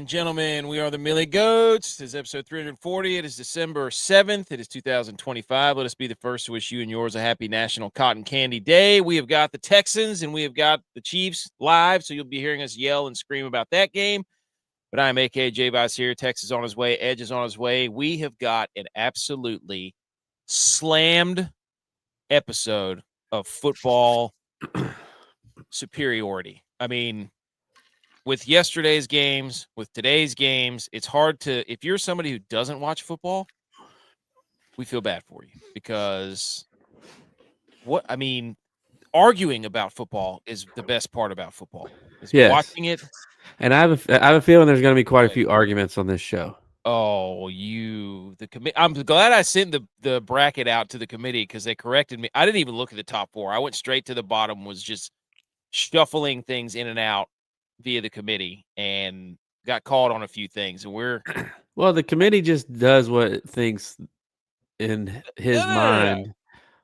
gentlemen, we are the Millie Goats. This is episode 340. It is December 7th. It is 2025. Let us be the first to wish you and yours a happy National Cotton Candy Day. We have got the Texans and we have got the Chiefs live, so you'll be hearing us yell and scream about that game. But I'm A.K. J-Vice here. Tex is on his way. Edge is on his way. We have got an absolutely slammed episode of football superiority. I mean, with yesterday's games, with today's games, it's hard to, if you're somebody who doesn't watch football, we feel bad for you because arguing about football is the best part about football. Is watching it. And I have a feeling there's going to be quite a few arguments on this show. Oh, I'm glad I sent the bracket out to the committee because they corrected me. I didn't even look at the top four. I went straight to the bottom, was just shuffling things in and out via the committee and got called on a few things. And the committee just does what it thinks in his mind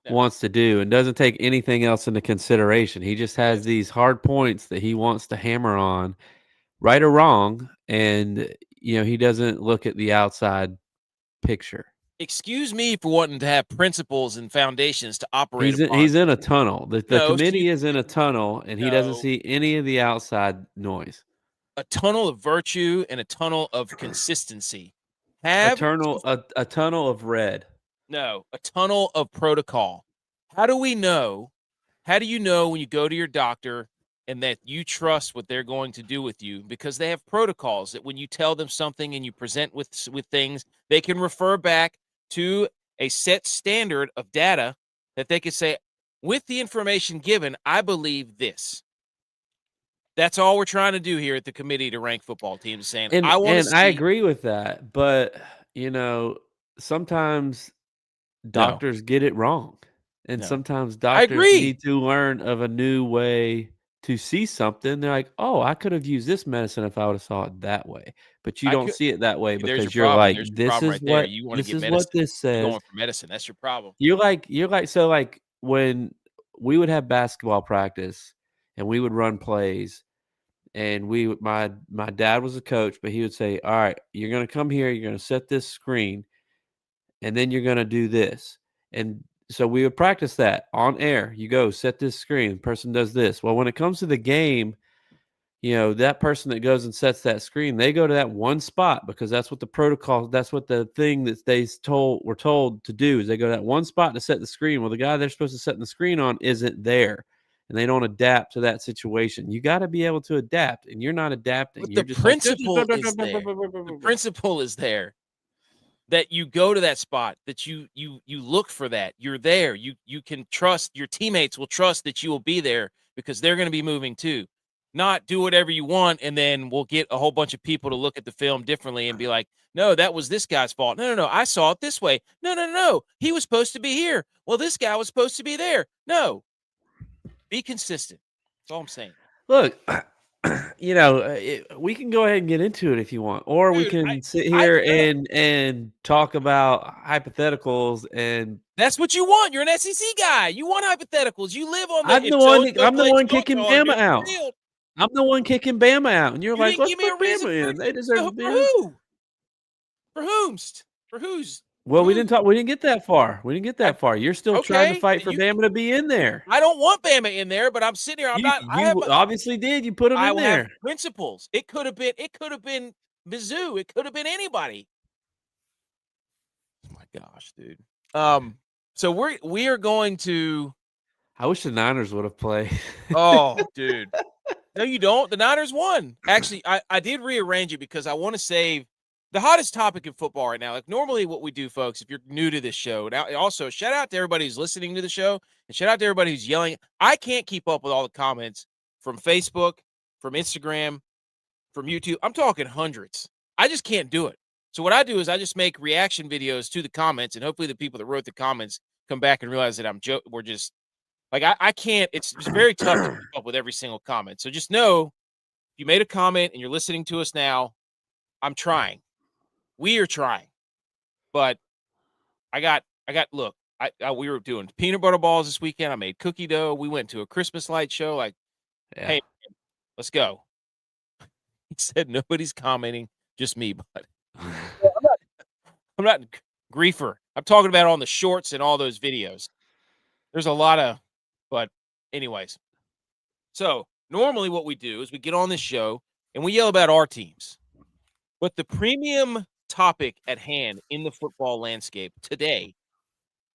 wants to do and doesn't take anything else into consideration. He just has these hard points that he wants to hammer on, right or wrong, and he doesn't look at the outside picture. Excuse me for wanting to have principles and foundations to operate. He's in a tunnel. The committee is in a tunnel, and he doesn't see any of the outside noise. A tunnel of virtue and a tunnel of consistency. A tunnel of red. No, a tunnel of protocol. How do we know? How do you know when you go to your doctor and that you trust what they're going to do with you? Because they have protocols that when you tell them something and you present with things, they can refer back to a set standard of data that they could say, with the information given, I believe this. That's all we're trying to do here at the committee to rank football teams, saying, I agree with that. But, sometimes doctors get it wrong. And sometimes doctors need to learn of a new way to see something. They're like, oh, I could have used this medicine if I would have saw it that way. But you don't see it that way because you're like, this is what this says. You're going for medicine. That's your problem. You're like, so like when we would have basketball practice and we would run plays and my dad was a coach, but he would say, all right, you're going to come here, you're going to set this screen, and then you're going to do this. And so we would practice that on air. You go set this screen. The person does this. Well, when it comes to the game, that person that goes and sets that screen, they go to that one spot because that's what the protocol, that's what the thing that they were told to do is they go to that one spot to set the screen. Well, the guy they're supposed to set the screen on isn't there, and they don't adapt to that situation. You got to be able to adapt, and you're not adapting. But the principle is there. The principle is there. That you go to that spot, that you look for that. You're there. You can trust, your teammates will trust that you will be there because they're going to be moving too. Not do whatever you want, and then we'll get a whole bunch of people to look at the film differently and be like, no, that was this guy's fault. No, I saw it this way. No. He was supposed to be here. Well, this guy was supposed to be there. No. Be consistent. That's all I'm saying. Look, we can go ahead and get into it if you want, or we can sit here and talk about hypotheticals. And that's what you want. You're an SEC guy. You want hypotheticals. You live on the. I'm the one kicking Bama out. I'm the one kicking Bama out, and you're like, let's put Bama in. They deserve for who? For whomst? For whose? Well, we didn't get that far. You're still trying to fight for Bama to be in there. I don't want Bama in there, but I'm sitting here. You obviously did. You put them in there. Have principles. It could have been Mizzou. It could have been anybody. Oh my gosh, dude. So we are going to. I wish the Niners would have played. Oh, dude. No, you don't. The Niners won. Actually, I did rearrange it because I want to save the hottest topic in football right now. Like normally what we do, folks, if you're new to this show, now also shout out to everybody who's listening to the show and shout out to everybody who's yelling. I can't keep up with all the comments from Facebook, from Instagram, from YouTube. I'm talking hundreds. I just can't do it. So what I do is I just make reaction videos to the comments, and hopefully the people that wrote the comments come back and realize that we're just like, I can't, it's very tough to keep up with every single comment. So just know, if you made a comment and you're listening to us now, I'm trying. We are trying. But look, we were doing peanut butter balls this weekend. I made cookie dough. We went to a Christmas light show. Like, hey, let's go. He said nobody's commenting, just me. But I'm not griefer. I'm talking about on the shorts and all those videos. There's a lot of, but anyways. So normally what we do is we get on this show and we yell about our teams. But the premium topic at hand in the football landscape today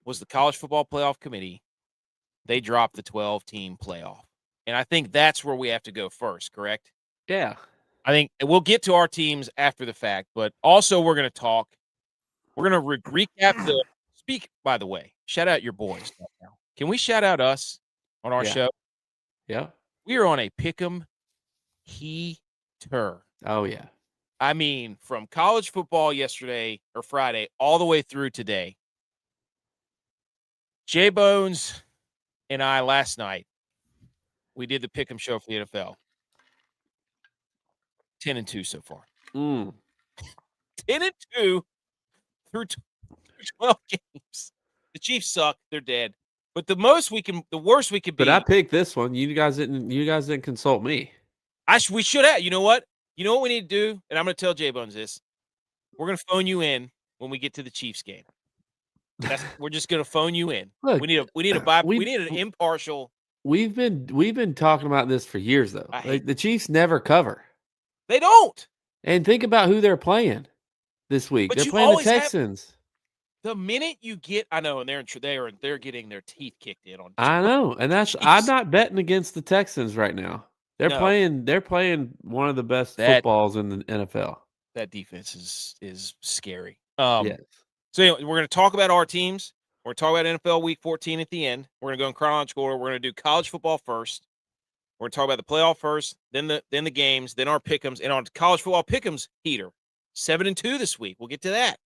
was the College Football Playoff Committee. They dropped the 12-team playoff. And I think that's where we have to go first, correct? Yeah. I think we'll get to our teams after the fact, but also we're going to talk. We're going to recap the speak, by the way. Shout out your boys. Can we shout out us on our show? Yeah. We are on a pick'em heater. Oh, yeah. I mean, from college football yesterday or Friday all the way through today. Jay Bones and I last night, we did the pick'em show for the NFL. 10-2 so far. 10-2 through 12 games. The Chiefs suck. They're dead. But the worst we could be. But I picked this one. You guys didn't consult me. We should have. You know what? You know what we need to do? And I'm going to tell Jay Bones this. We're going to phone you in when we get to the Chiefs game. We're just going to phone you in. Look, we need an impartial. We've been talking about this for years though. Like, the Chiefs never cover. They don't. And think about who they're playing this week. They're playing the Texans. The minute you get, I know, and they're getting their teeth kicked in on. I know, and I'm not betting against the Texans right now. They're playing one of the best footballs in the NFL. That defense is scary. Yes. So anyway, we're going to talk about our teams. We're going to talk about NFL Week 14 at the end. We're going to go in chronological order. We're going to do college football first. We're going to talk about the playoff first, then the games, then our pick'ems, and on college football pick'ems heater. 7-2 this week. We'll get to that.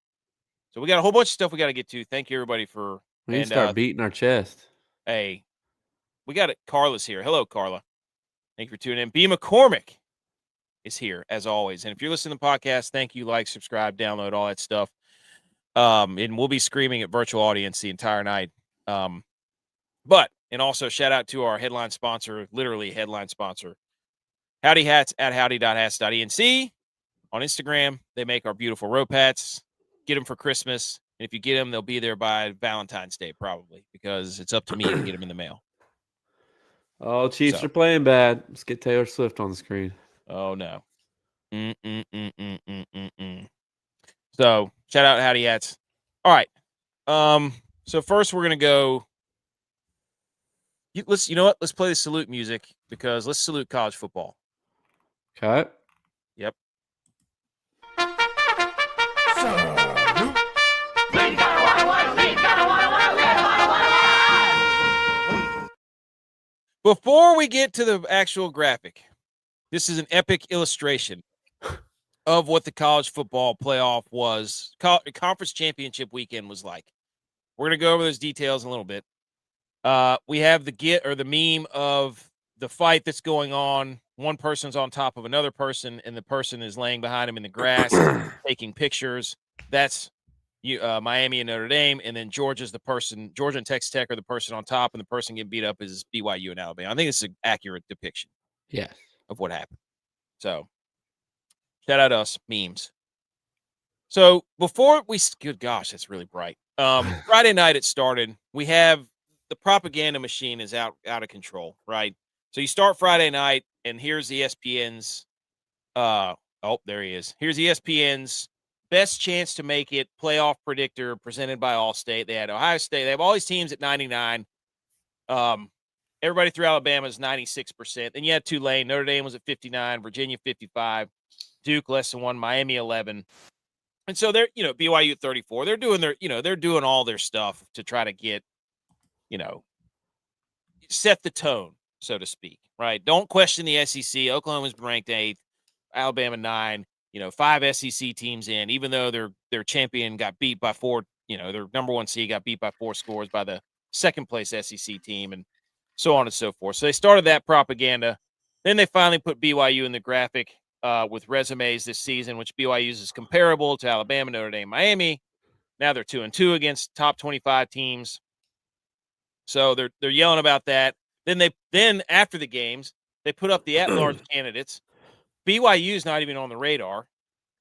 So we got a whole bunch of stuff we got to get to. Thank you everybody for. We need to start beating our chest. Hey, we got it. Carla's here. Hello, Carla. Thank you for tuning in. B. McCormick is here as always. And if you're listening to the podcast, thank you. Like, subscribe, download, all that stuff. And we'll be screaming at virtual audience the entire night. And also shout out to our headline sponsor, literally headline sponsor, Howdy Hats at howdy.hats.enc on Instagram. They make our beautiful rope hats. Get them for Christmas. And if you get them, they'll be there by Valentine's Day, probably, because it's up to me to get them in the mail. Oh, Chiefs are playing bad. Let's get Taylor Swift on the screen. Oh, no. So, shout out Howdy Hats. All right. So first we're going to go. You know what? Let's play the salute music because let's salute college football. Okay. Yep. Before we get to the actual graphic, this is an epic illustration of what the college football playoff was. Conference championship weekend was like. We're going to go over those details in a little bit. We have the meme of the fight that's going on. One person's on top of another person, and the person is laying behind him in the grass, taking pictures. That's Miami and Notre Dame, and then Georgia and Texas Tech are the person on top, and the person getting beat up is BYU and Alabama. I think it's an accurate depiction of what happened. So, shout out to us, memes. So, good gosh, that's really bright. Friday night it started. We have the propaganda machine is out of control, right? So you start Friday night, and here's ESPN's. There he is. Here's ESPN's best chance to make it playoff predictor presented by Allstate. They had Ohio State. They have all these teams at 99. Everybody through Alabama is 96%. Then you had Tulane. Notre Dame was at 59. Virginia 55. Duke less than 1. Miami 11. And so they're BYU at 34. They're doing they're doing all their stuff to try to get set the tone, so to speak, right? Don't question the SEC. Oklahoma's ranked 8th, Alabama 9, 5 SEC teams in, even though their champion got beat by 4, their number 1 seed got beat by 4 scores by the second place SEC team, and so on and so forth. So they started that propaganda. Then they finally put BYU in the graphic with resumes this season, which BYU is comparable to Alabama, Notre Dame, Miami. Now they're 2-2 against top 25 teams. So they're yelling about that. Then after the games, they put up the at-large candidates. BYU is not even on the radar.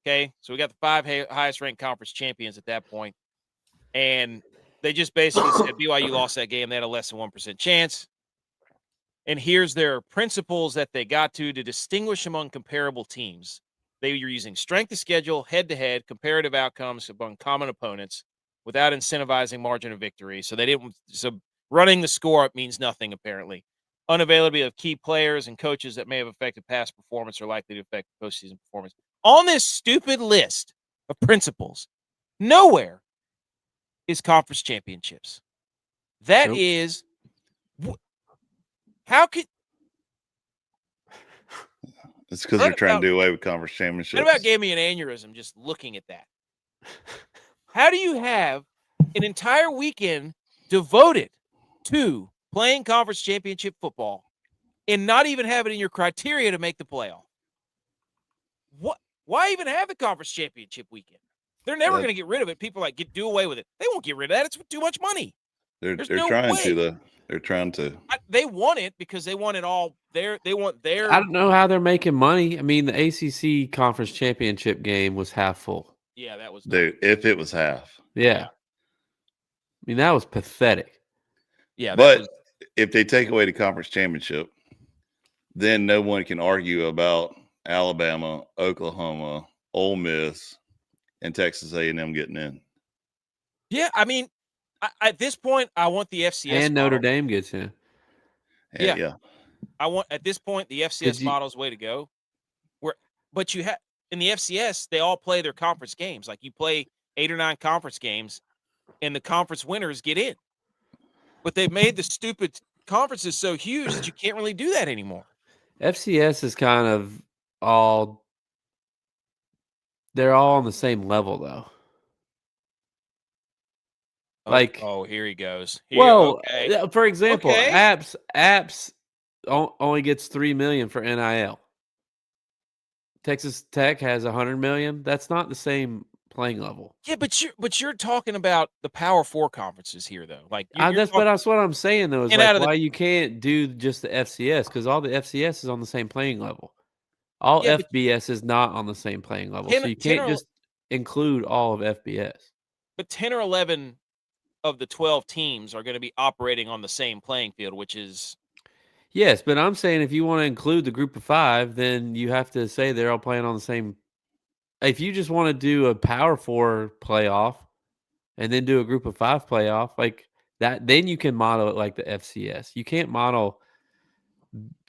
Okay, so we got the 5 highest ranked conference champions at that point, and they just basically said BYU lost that game. They had a less than 1% chance. And here's their principles that they got to distinguish among comparable teams. They were using strength of schedule, head-to-head, comparative outcomes among common opponents without incentivizing margin of victory. So they didn't. So running the score up means nothing, apparently. Unavailability of key players and coaches that may have affected past performance or likely to affect postseason performance. On this stupid list of principles, nowhere is conference championships. That is, how could it's because they're trying to do away with conference championships. That about gave me an aneurysm just looking at that. How do you have an entire weekend devoted to playing conference championship football and not even have it in your criteria to make the playoff? What? Why even have the conference championship weekend? They're never going to get rid of it. People are like, do away with it. They won't get rid of that. It's too much money. They're trying to, though. They're trying to. They want it because they want it all there. They want their. I don't know how they're making money. I mean, the ACC conference championship game was half full. Yeah, that was. Dude, if it was half. Yeah. I mean, that was pathetic. Yeah. But if they take away the conference championship, then no one can argue about Alabama, Oklahoma, Ole Miss, and Texas A&M getting in. Yeah, I mean, at this point, I want the FCS and Notre Dame gets in. Yeah. I want at this point the FCS model's way to go. But you have in the FCS, they all play their conference games. Like you play 8 or 9 conference games, and the conference winners get in. But they've made the stupid conferences so huge that you can't really do that anymore. FCS is kind of all. They're all on the same level, though. Like, oh, here he goes. Okay. For example, Apps only gets $3 million for NIL. Texas Tech has $100 million. That's not the same playing level. Yeah, but you're talking about the Power 4 conferences here, though. Like that's what I'm saying though. Is like why you can't do just the FCS because all the FCS is on the same playing level. All FBS is not on the same playing level, so you can't just include all of FBS. But 10 or 11 of the 12 teams are going to be operating on the same playing field, which is. Yes, but I'm saying if you want to include the group of 5, then you have to say they're all playing on the same. If you just want to do a Power 4 playoff and then do a group of 5 playoff like that, then you can model it like the FCS. You can't model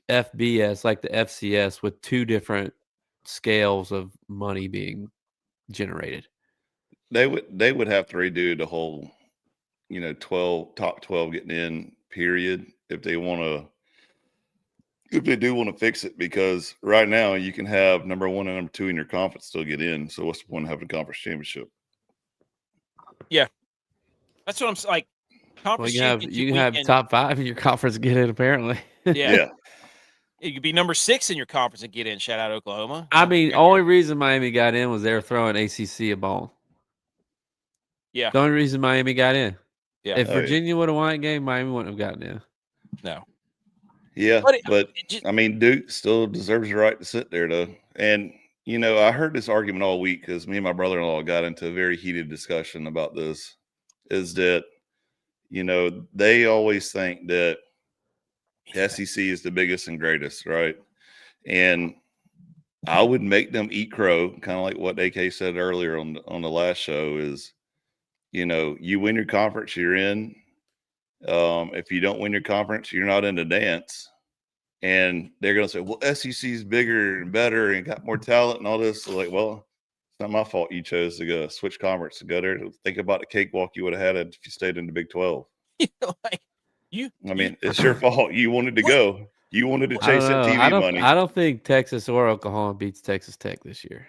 FBS like the FCS with 2 different scales of money being generated. They would have to redo the whole, top 12 getting in period if they want to. If they do want to fix it, because right now you can have number 1 and number 2 in your conference still get in. So what's the point of having a conference championship? Yeah, that's what I'm like. Conference you can have top 5 in your conference get in. Apparently, yeah. You could be number 6 in your conference and get in. Shout out Oklahoma. I mean, only reason Miami got in was they were throwing ACC a bone. Yeah, the only reason Miami got in. Yeah, if Virginia would have won that game, Miami wouldn't have gotten in. No. Yeah, but I mean, Duke still deserves the right to sit there, though. And, I heard this argument all week because me and my brother-in-law got into a very heated discussion about this, is that, they always think that SEC is the biggest and greatest, right? And I would make them eat crow, kind of like what AK said earlier on the last show is, you win your conference, you're in. If you don't win your conference, you're not in the dance. And they're going to say, well, SEC is bigger and better and got more talent and all this. So like, well, it's not my fault you chose to go switch conference to go there. Think about the cakewalk you would have had if you stayed in the Big 12. It's your fault. You wanted to go. You wanted to chase that TV money. I don't think Texas or Oklahoma beats Texas Tech this year.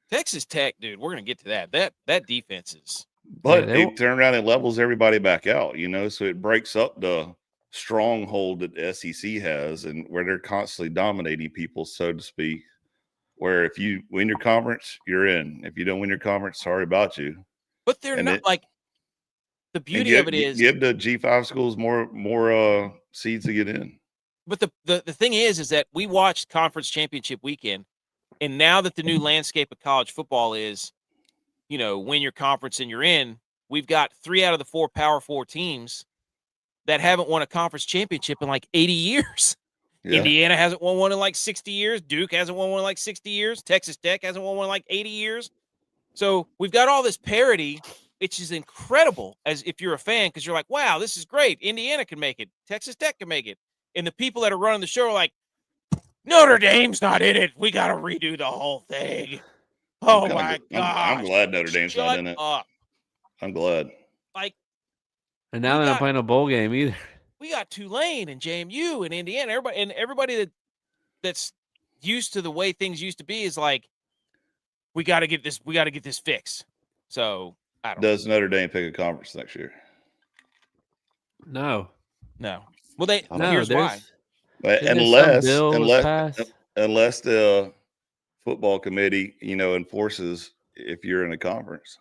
Texas Tech, dude, we're going to get to that. That defense is. But they turn around and levels everybody back out, so it breaks up the stronghold that the SEC has and where they're constantly dominating people, so to speak, where if you win your conference, you're in. If you don't win your conference, sorry about you. But they're not like the beauty of it is give the G5 schools more seeds to get in. But the thing is that we watched conference championship weekend And now that the new landscape of college football is, win your conference and you're in, we've got 3 out of the 4 Power 4 teams that haven't won a conference championship in like 80 years. Yeah. Indiana hasn't won one in like 60 years. Duke hasn't won one in like 60 years. Texas Tech hasn't won one in like 80 years. So we've got all this parity, which is incredible as if you're a fan, because you're like, wow, this is great. Indiana can make it. Texas Tech can make it. And the people that are running the show are like, Notre Dame's not in it. We got to redo the whole thing. Oh, my God. I'm glad Notre Dame's not in it. Up. I'm glad. And now they're not playing a bowl game either. We got Tulane and JMU and Indiana. Everybody that's used to the way things used to be is like, we got to get this fixed. So I don't know. Does Notre Dame pick a conference next year? No. Well, here's why. Unless the football committee, enforces if you're in a conference.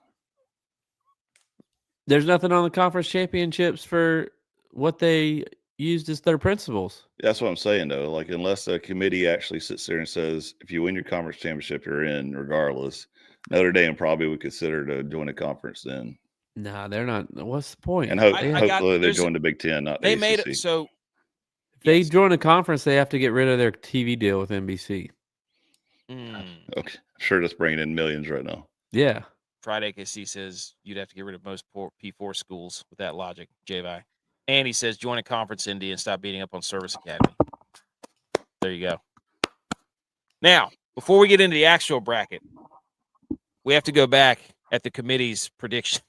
There's nothing on the conference championships for what they used as their principles. That's what I'm saying, though. Like, unless the committee actually sits there and says, if you win your conference championship, you're in regardless. Notre Dame probably would consider to join a conference then. Nah, they're not. What's the point? And hopefully they join the Big Ten, not the ACC. Made it so. If they join a conference, they have to get rid of their TV deal with NBC. Okay, sure, that's bringing in millions right now. Yeah. Friday KC says you'd have to get rid of most P4 schools with that logic, J-Vi. And he says join a conference, Indy, and stop beating up on Service Academy. There you go. Now, before we get into the actual bracket, we have to go back at the committee's prediction.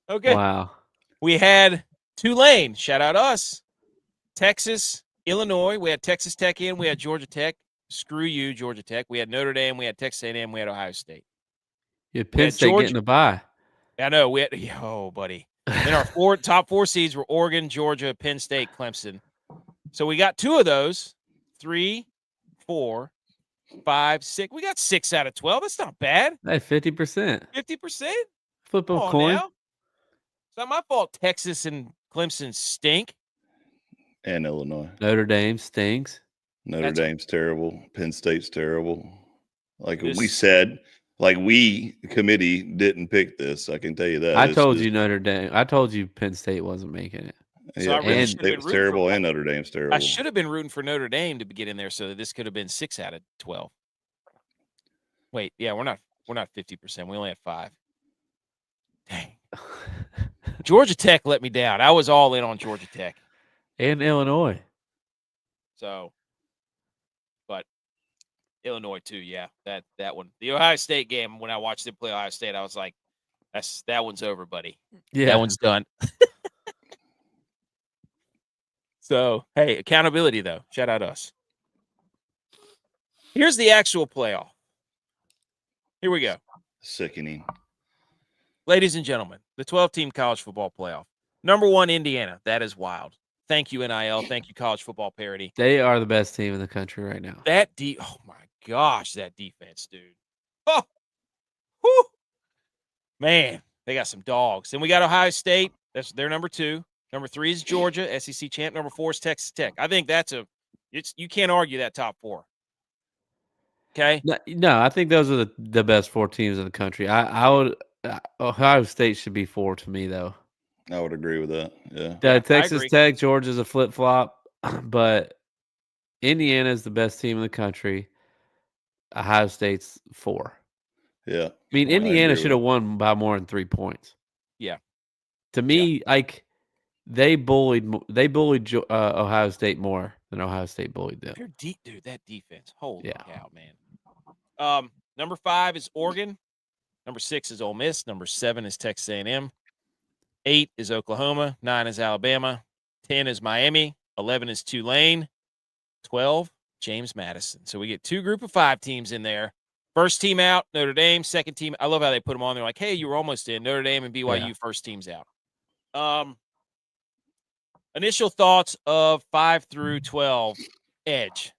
Okay. Wow. We had Tulane, shout out us, Texas, Illinois. We had Texas Tech in. We had Georgia Tech. Screw you, Georgia Tech. We had Notre Dame. We had Texas A&M. We had Ohio State. You had Penn State getting a bye. I know. Buddy. Then our top 4 seeds were Oregon, Georgia, Penn State, Clemson. So we got 2 of those. 3, 4, 5, 6. We got 6 out of 12. That's not bad. Hey, 50%. 50%? Flip a coin. Now. It's not my fault Texas and Clemson stink. And Illinois. Notre Dame stinks. Notre Dame's terrible. Penn State's terrible. We said, we committee didn't pick this. I can tell you that. I told you Notre Dame. I told you Penn State wasn't making it. So yeah, Penn State was terrible and Notre Dame's terrible. I should have been rooting for Notre Dame to get in there, so that this could have been 6 out of 12. Wait, yeah, we're not 50%. We only had 5. Dang. Georgia Tech let me down. I was all in on Georgia Tech. And Illinois. So, but Illinois too, yeah. That one. The Ohio State game, when I watched them play Ohio State, I was like, that one's over, buddy. Yeah. That one's done. So, hey, accountability though. Shout out us. Here's the actual playoff. Here we go. Sickening. Ladies and gentlemen, the 12-team college football playoff. Number 1, Indiana. That is wild. Thank you, NIL. Thank you, college football parity. They are the best team in the country right now. Oh, my gosh, that defense, dude. Oh, whew. Man, they got some dogs. Then we got Ohio State. They're number 2. Number 3 is Georgia, SEC champ. Number 4 is Texas Tech. I think you can't argue that top 4. Okay? No, I think those are the best 4 teams in the country. Ohio State should be 4 to me, though. I would agree with that. Yeah. Texas Tech, Georgia's a flip-flop, but Indiana is the best team in the country. Ohio State's 4. Yeah. I mean, Indiana should have won by more than 3 points. Yeah. To me, they bullied Ohio State more than Ohio State bullied them. They're deep, dude. That defense. Holy cow, man. Number 5 is Oregon. Number 6 is Ole Miss. Number 7 is Texas A&M. 8 is Oklahoma. 9 is Alabama. 10 is Miami. 11 is Tulane. 12, James Madison. So we get 2 group of 5 teams in there. First team out, Notre Dame. Second team, I love how they put them on. They're like, hey, you were almost in. Notre Dame and BYU, first teams out. Initial thoughts of 5 through 12, Edge.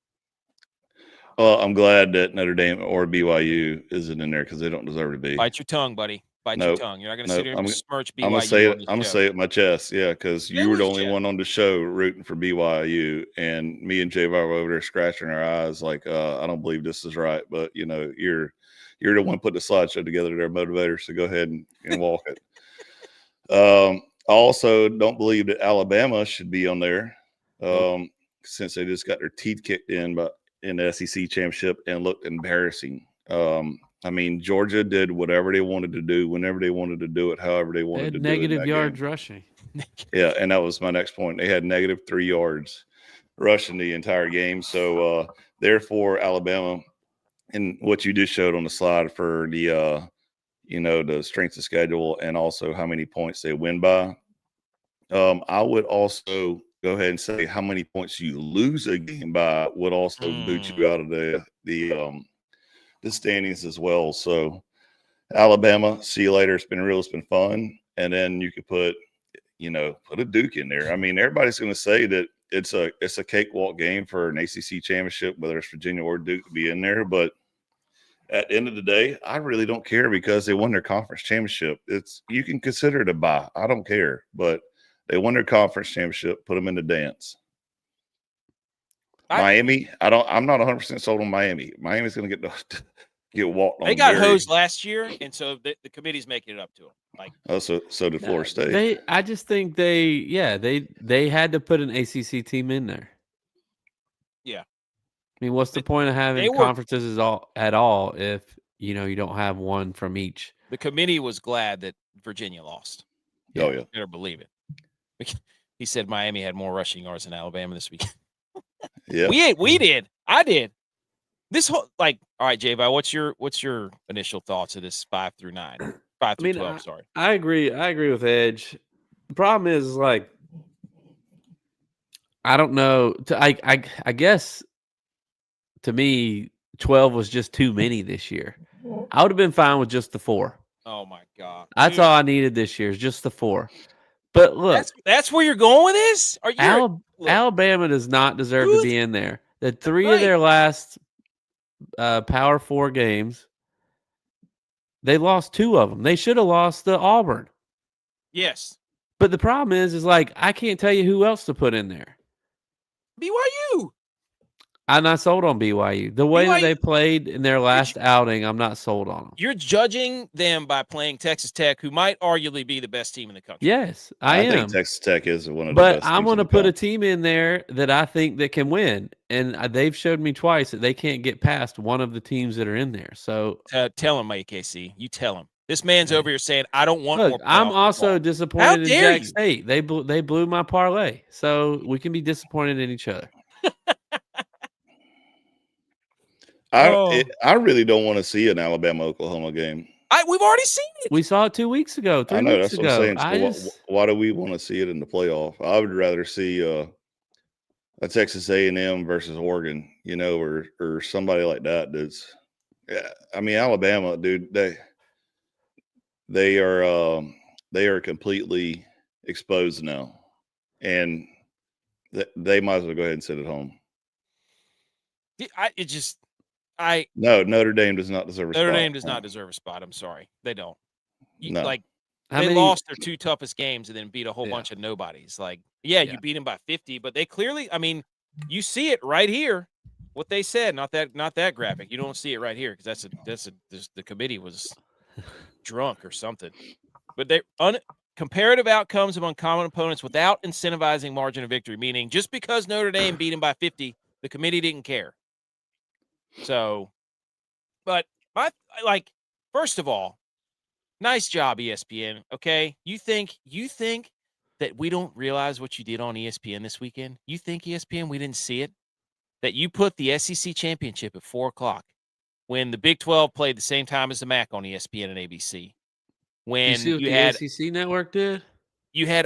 Well, I'm glad that Notre Dame or BYU isn't in there because they don't deserve to be. Bite your tongue, buddy. bite your tongue. You're not going to sit here and besmirch BYU I'm gonna say it. on this I'm gonna show. say it in my chest, yeah, because you were the only one on the show rooting for BYU, and me and Jay were over there scratching our eyes like, I don't believe this is right, but you're the one putting the slideshow together, their motivators. So go ahead and walk it. I also don't believe that Alabama should be on there, since they just got their teeth kicked in the SEC championship and looked embarrassing. I mean, Georgia did whatever they wanted to do, whenever they wanted to do it, however they wanted to do it. Negative yards rushing. Yeah, and that was my next point. They had negative 3 yards rushing the entire game. So, therefore, Alabama, and what you just showed on the slide for the the strength of schedule and also how many points they win by. I would also go ahead and say how many points you lose a game by would also boot you out of the standings as well. So Alabama, see you later. It's been fun. And then you could put a Duke in there. I mean, everybody's going to say that it's a cakewalk game for an ACC championship, whether it's Virginia or Duke to be in there. But at the end of the day, I really don't care because they won their conference championship. You can consider it a bye. I don't care, but they won their conference championship. Put them in the dance. Miami, I'm not 100% sold on Miami. Miami's going to get walked on. They got hosed last year, and so the committee's making it up to them. So did Florida State. I just think they had to put an ACC team in there. Yeah. I mean, what's the point of having conferences at all if you don't have one from each? The committee was glad that Virginia lost. Oh yeah, better believe it. He said Miami had more rushing yards than Alabama this week. Yeah, we did. I did. This whole all right, J-Vi, what's your initial thoughts of this 5 through 9, 5 through 12? Sorry, I agree with Edge. The problem is I don't know. I guess. To me, 12 was just too many this year. I would have been fine with just the 4. Oh my God. That's all I needed this year is just the 4. But look, that's where you're going with this? Alabama does not deserve to be in there. The 3 of their last Power 4 games, they lost 2 of them. They should have lost to Auburn. Yes. But the problem is I can't tell you who else to put in there. BYU. I'm not sold on BYU. The way that they played in their last outing, I'm not sold on them. You're judging them by playing Texas Tech, who might arguably be the best team in the country. Yes, I am. I think Texas Tech is one of the best. But I'm going to put a team in there that I think that can win, and they've showed me twice that they can't get past one of the teams that are in there. So tell him, AKC. You tell him. This man's over here saying, "I don't want more." I'm also disappointed in Jags State. They blew my parlay, so we can be disappointed in each other. I really don't want to see an Alabama-Oklahoma game. We've already seen it. We saw it 2 weeks ago, 3 weeks ago. What I'm saying. Why do we want to see it in the playoff? I would rather see a Texas A&M versus Oregon, or somebody like that. I mean, Alabama, dude, they are completely exposed now, and they might as well go ahead and sit at home. No, Notre Dame does not deserve a spot. Notre Dame does not deserve a spot. I'm sorry. They don't. No. They lost their 2 toughest games and then beat a whole bunch of nobodies. You beat them by 50, but they clearly, you see it right here. What they said, not that graphic. You don't see it right here because the committee was drunk or something. But they comparative outcomes among common opponents without incentivizing margin of victory, meaning just because Notre Dame beat them by 50, the committee didn't care. So, but first of all, nice job, ESPN. Okay, you think that we don't realize what you did on ESPN this weekend? You think ESPN we didn't see it? That you put the SEC championship at 4:00 when the Big 12 played the same time as the MAC on ESPN and ABC. When you see what the SEC network did? You had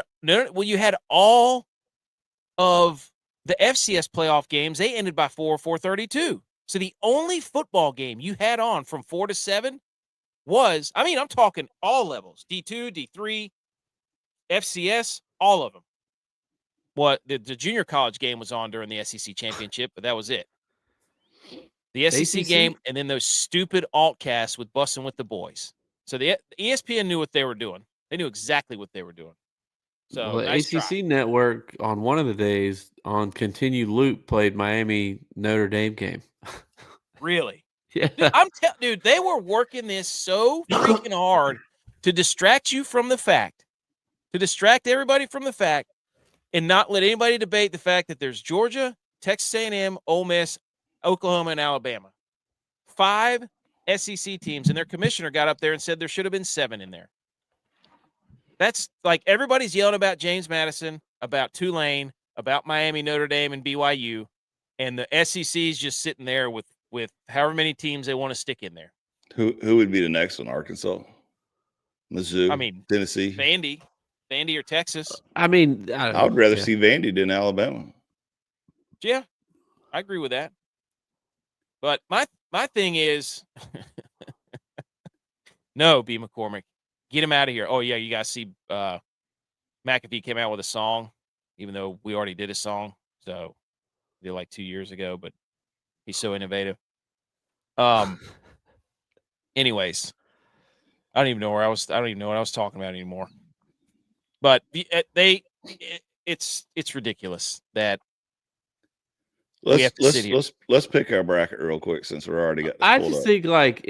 all of the FCS playoff games. They ended by 4:32. So the only football game you had on from 4 to 7 was, I'm talking all levels, D2, D3, FCS, all of them. The junior college game was on during the SEC championship, but that was it. The SEC game, and then those stupid altcasts with Bussin' with the Boys. So the ESPN knew what they were doing. They knew exactly what they were doing. So the nice ACC try. network on one of the days on continued loop played Miami Notre Dame game. Really? Yeah. Dude, they were working this so freaking hard to distract you from the fact, to distract everybody from the fact, and not let anybody debate the fact that there's Georgia, Texas A&M, Ole Miss, Oklahoma, and Alabama. 5 SEC teams, and their commissioner got up there and said there should have been 7 in there. That's like everybody's yelling about James Madison, about Tulane, about Miami, Notre Dame, and BYU, and the SEC is just sitting there with however many teams they want to stick in there. Who would be the next one? Arkansas, Mizzou, I mean, Tennessee, Vandy or Texas. I mean, I would rather see Vandy than Alabama. Yeah, I agree with that. But my thing is, no, B. McCormick, get him out of here. Oh yeah, you guys see, McAfee came out with a song, even though we already did a song, so we did like 2 years ago. But he's so innovative. Anyways, I don't even know what I was talking about anymore. But it's ridiculous that we have to sit here. Let's pick our bracket real quick since we're already got this I pulled just up. think like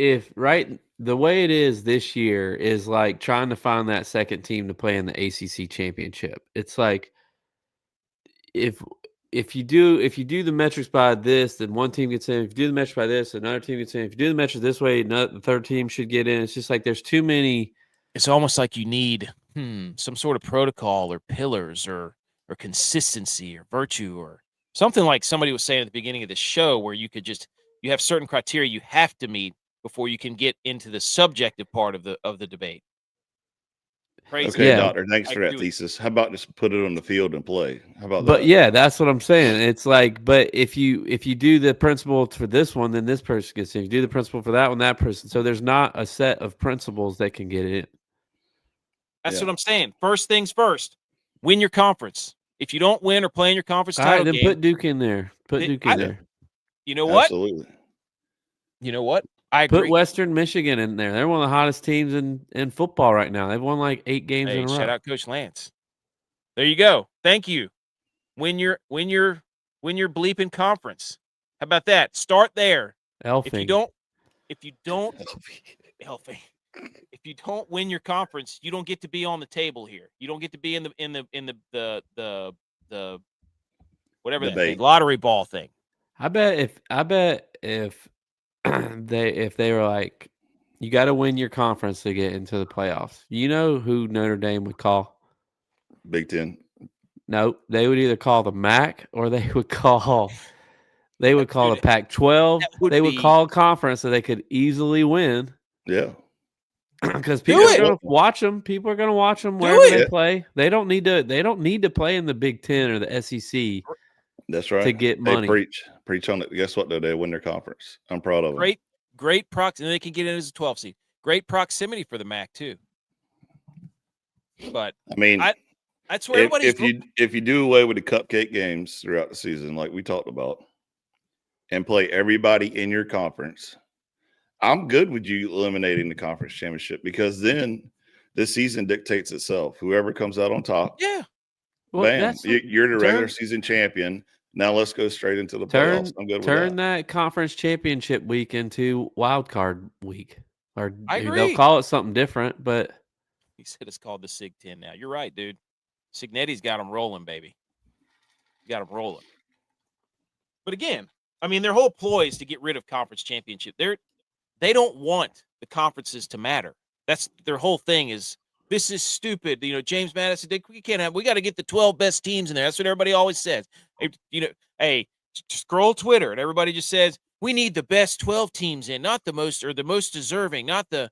the way it is this year is like trying to find that second team to play in the ACC championship. It's like if you do the metrics by this, then one team gets in. If you do the metrics by this, another team gets in. If you do the metrics this way, the third team should get in. It's just like there's too many. It's almost like you need some sort of protocol or pillars or consistency or virtue or something like somebody was saying at the beginning of the show, where you have certain criteria you have to meet before you can get into the subjective part of the debate. Crazy. Okay, Yeah. Doctor, thanks for that thesis. How about just put it on the field and play? How about that? But yeah, that's what I'm saying. It's like, but if you do the principle for this one, then this person gets in. If you do the principle for that one, that person. So there's not a set of principles that can get in. That's what I'm saying. First things first, win your conference. If you don't win or play in your conference All title right, then game, put Duke in there. Put Duke in there. You know what? Absolutely. You know what? I agree. Put Western Michigan in there. They're one of the hottest teams in football right now. They've won like 8 games in a row. Shout out Coach Lance. There you go. Thank you. Win your bleeping conference. How about that? Start there. Elfing. If you don't win your conference, you don't get to be on the table here. You don't get to be in the whatever that thing, lottery ball thing. I bet if they were like, you got to win your conference to get into the playoffs. You know who Notre Dame would call? Big Ten. No, they would either call the MAC or they would call the Pac-12. They would call a conference so they could easily win. Yeah. Because people are going to watch them. People are going to watch them wherever they play. They don't need to play in the Big Ten or the SEC. That's right. To get money. They preach on it. Guess what? Though they win their conference. I'm proud of them. Great proximity. And they can get in as a 12 seed. Great proximity for the MAC too. But I mean, that's where everybody's. If you do away with the cupcake games throughout the season, like we talked about, and play everybody in your conference, I'm good with you eliminating the conference championship, because then the season dictates itself. Whoever comes out on top, well, bam, you're the regular season champion. Now let's go straight into the playoffs. I'm good with that. Turn that conference championship week into wild card week. Or I agree. They'll call it something different, but he said it's called the Sig 10 now. You're right, dude. Signetti's got them rolling, baby. Got them rolling. But again, I mean, their whole ploy is to get rid of conference championship. They don't want the conferences to matter. That's their whole thing is, this is stupid. You know, James Madison, we got to get the 12 best teams in there. That's what everybody always says. Hey, scroll Twitter and everybody just says, we need the best 12 teams in, not the most deserving, not the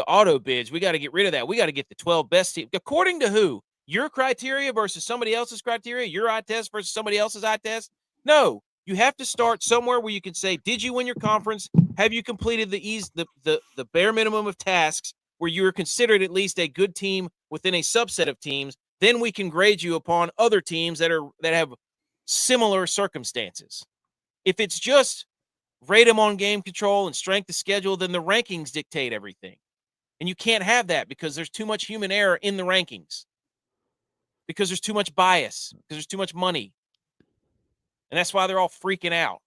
auto bids. We got to get rid of that. We got to get the 12 best teams. According to who? Your criteria versus somebody else's criteria? Your eye test versus somebody else's eye test? No. You have to start somewhere where you can say, did you win your conference? Have you completed the bare minimum of tasks where you are considered at least a good team within a subset of teams? Then we can grade you upon other teams that have similar circumstances. If it's just rate them on game control and strength of schedule, then the rankings dictate everything. And you can't have that because there's too much human error in the rankings. Because there's too much bias. Because there's too much money. And that's why they're all freaking out.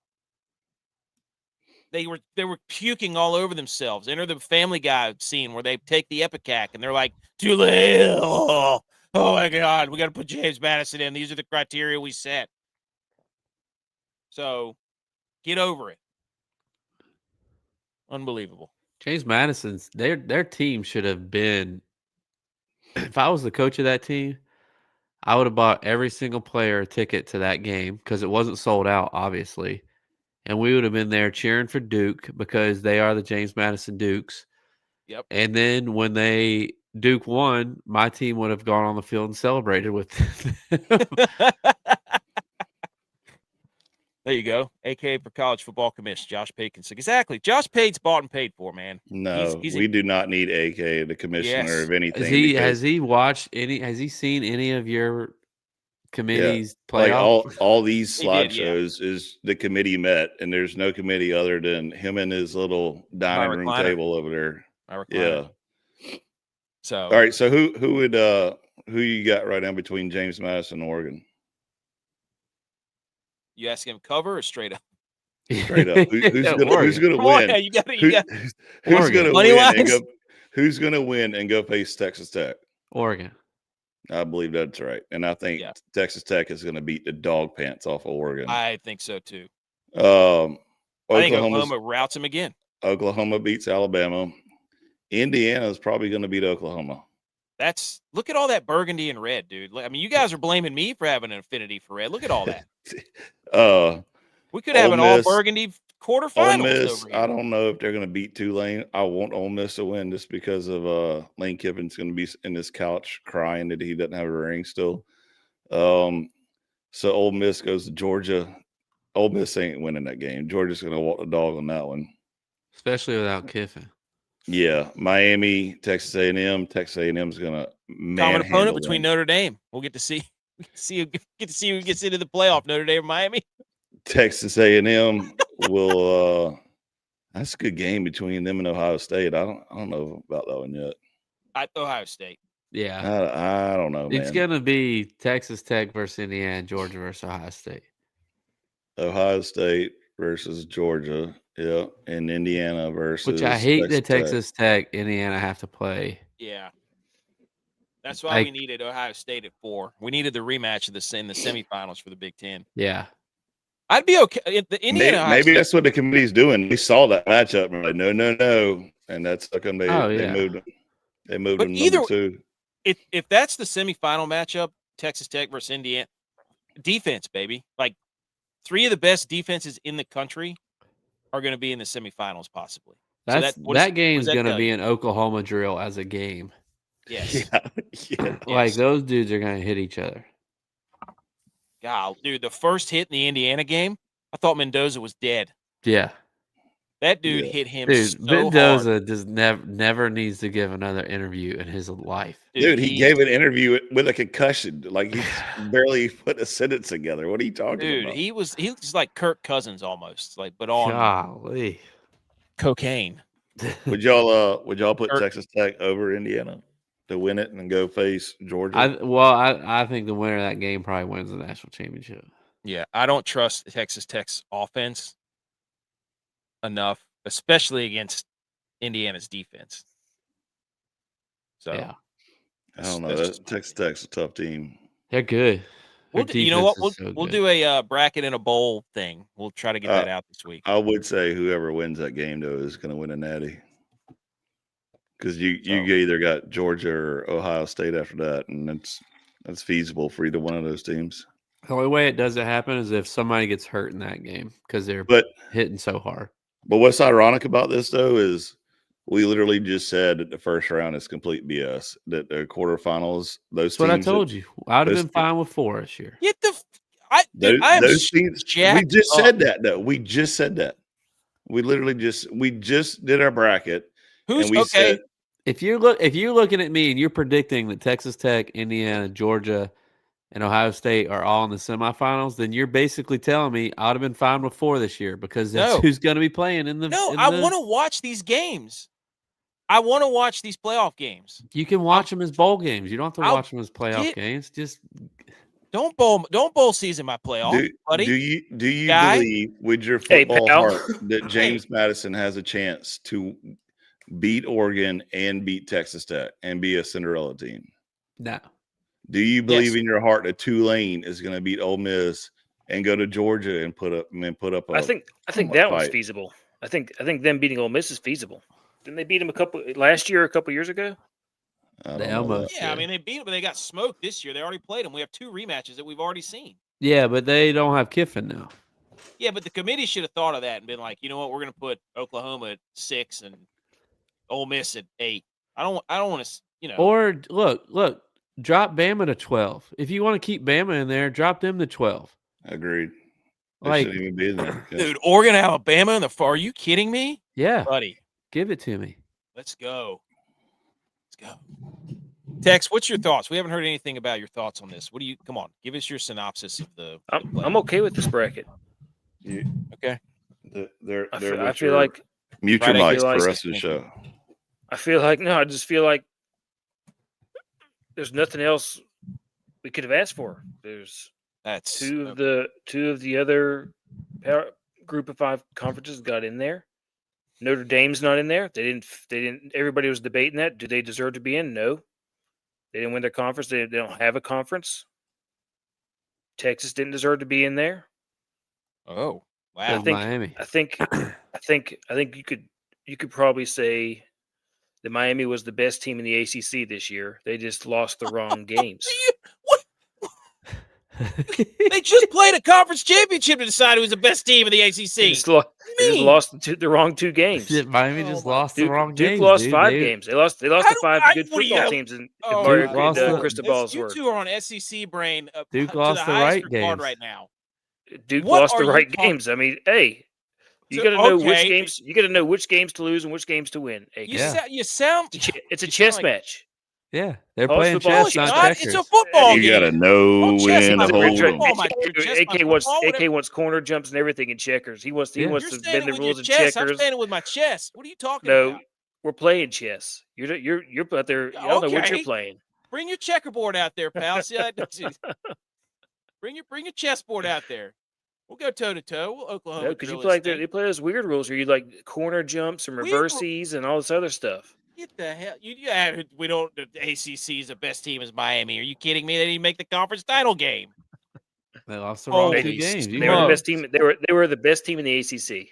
They were puking all over themselves. Enter the Family Guy scene where they take the Epicac and they're like, too late. Oh my God, we got to put James Madison in. These are the criteria we set. So get over it. Unbelievable. James Madison's their team should have been. If I was the coach of that team, I would have bought every single player a ticket to that game because it wasn't sold out, obviously. And we would have been there cheering for Duke because they are the James Madison Dukes. Yep. And then when Duke won, my team would have gone on the field and celebrated with them. There you go. AKA for college football commission, Josh Payton. Exactly. Josh Payton's bought and paid for, man. No, we do not need AK, the commissioner of anything. Has he watched any? Has he seen any of your committee's playoff? Like all these slideshows is the committee met, and there's no committee other than him and his little dining room table over there. Yeah. So all right. So who you got right now between James Madison and Oregon? You asking him cover or straight up? Straight up. Who's gonna win? Yeah, you got it. Who's gonna win? Who's gonna win and go face Texas Tech? Oregon. I believe that's right, and I think Texas Tech is going to beat the dog pants off of Oregon. I think so too. I think Oklahoma routs him again. Oklahoma beats Alabama. Indiana is probably going to beat Oklahoma. Look at all that burgundy and red, dude. I mean, you guys are blaming me for having an affinity for red. Look at all that. We could have an all burgundy quarterfinals over here. I don't know if they're going to beat Tulane. I want Ole Miss to win just because of Lane Kiffin's going to be in his couch crying that he doesn't have a ring still. So Ole Miss goes to Georgia. Ole Miss ain't winning that game. Georgia's going to walk the dog on that one, especially without Kiffin. Yeah, Miami, Texas A&M. Texas A&M's going to common opponent between Notre Dame. We'll get to see who gets into the playoff. Notre Dame or Miami. Texas A&M will. That's a good game between them and Ohio State. I don't know about that one yet. Ohio State. Yeah, I don't know. It's gonna be Texas Tech versus Indiana, Georgia versus Ohio State. Ohio State versus Georgia, yeah, and Indiana versus. Which I hate that Texas Tech, Indiana have to play. Yeah. That's why we needed Ohio State at 4. We needed the rematch in the semifinals for the Big Ten. Yeah. I'd be okay. The Indiana maybe that's what the committee's doing. They saw that matchup and were like, no. And that's how come they moved them. They moved them number 2. If that's the semifinal matchup, Texas Tech versus Indiana, defense, baby. Like 3 of the best defenses in the country are going to be in the semifinals, possibly. That game's going to be an Oklahoma drill as a game. Yes. Like those dudes are going to hit each other. God, dude, the first hit in the Indiana game, I thought Mendoza was dead. Yeah. That dude hit him so Mendoza hard. just never needs to give another interview in his life. Dude, he gave an interview with a concussion. Like he barely put a sentence together. What are you talking about? He was like Kirk Cousins almost, but on cocaine. Would y'all put Texas Tech over Indiana to win it and go face Georgia? I think the winner of that game probably wins the national championship. Yeah, I don't trust Texas Tech's offense enough, especially against Indiana's defense. So yeah. I don't know. Texas Tech's a tough team. They're good. You know what? We'll do a bracket and a bowl thing. We'll try to get that out this week. I would say whoever wins that game though is going to win a natty. Because you either got Georgia or Ohio State after that, and that's feasible for either one of those teams. The only way it doesn't happen is if somebody gets hurt in that game because they're hitting so hard. But what's ironic about this though is we literally just said that the first round is complete BS. That the quarterfinals, those that's what I told you. I'd have been fine with 4 this year. Get those teams. We just said that though. We just said that. We literally just did our bracket. Who's okay? Said, if you're looking at me and you're predicting that Texas Tech, Indiana, Georgia, and Ohio State are all in the semifinals, then you're basically telling me I would have been fine with 4 this year because that's who's going to be playing in the. I want to watch these games. I want to watch these playoff games. You can watch them as bowl games. You don't have to watch them as playoff games. Just don't bowl season my playoff, buddy. Do you believe with your football heart that James Madison has a chance to beat Oregon and beat Texas Tech and be a Cinderella team? No. Do you believe in your heart that Tulane is going to beat Ole Miss and go to Georgia and put up I think that was feasible. I think them beating Ole Miss is feasible. Didn't they beat them a couple years ago? They almost. Yeah, I mean they beat them, but they got smoked this year. They already played them. We have 2 rematches that we've already seen. Yeah, but they don't have Kiffin now. Yeah, but the committee should have thought of that and been like, you know what, we're going to put Oklahoma at 6 and Ole Miss at 8. I don't want to, Or look, drop Bama to 12. If you want to keep Bama in there, drop them to 12. Agreed. They Like, shouldn't even be in there. Dude, Oregon, Alabama in the far. Are you kidding me? Yeah, buddy. Give it to me. Let's go. Tex, what's your thoughts? We haven't heard anything about your thoughts on this. Come on, give us your synopsis of the. I'm okay with this bracket. Okay. I feel like mute your mics for the rest of the show. I just feel like there's nothing else we could have asked for. There's two of the other group of 5 conferences got in there. Notre Dame's not in there. They didn't. Everybody was debating that. Do they deserve to be in? No. They didn't win their conference. They don't have a conference. Texas didn't deserve to be in there. Oh, wow. Miami. I think you could probably say that Miami was the best team in the ACC this year. They just lost the wrong games. What? They just played a conference championship to decide who was the best team in the ACC. They just lost the wrong 2 games. Miami just lost the wrong games. Duke lost 5 games. They lost to 5 good football teams in Cristobal's word. You 2 are on SEC brain. Duke lost the right games right now. Duke lost the right games. I mean, hey, you got to know which games. You got to know which games to lose and which games to win. You sound. It's a chess match. Yeah, they're playing chess, not checkers. It's a football game. You got to know when to hold them. AK wants corner jumps and everything in checkers. He wants to bend the rules in checkers. I'm standing with my chest. What are you talking about? No, we're playing chess. You're out there. You don't know what you're playing. Bring your checkerboard out there, pal. Bring your chessboard out there. We'll go toe to toe. We'll Oklahoma. No, because you play they play those weird rules where you like corner jumps and reverses and all this other stuff. Get the hell! We don't. The ACC is the best team is Miami. Are you kidding me? They didn't make the conference title game. They lost the wrong 2 games. They were the best team. They were the best team in the ACC.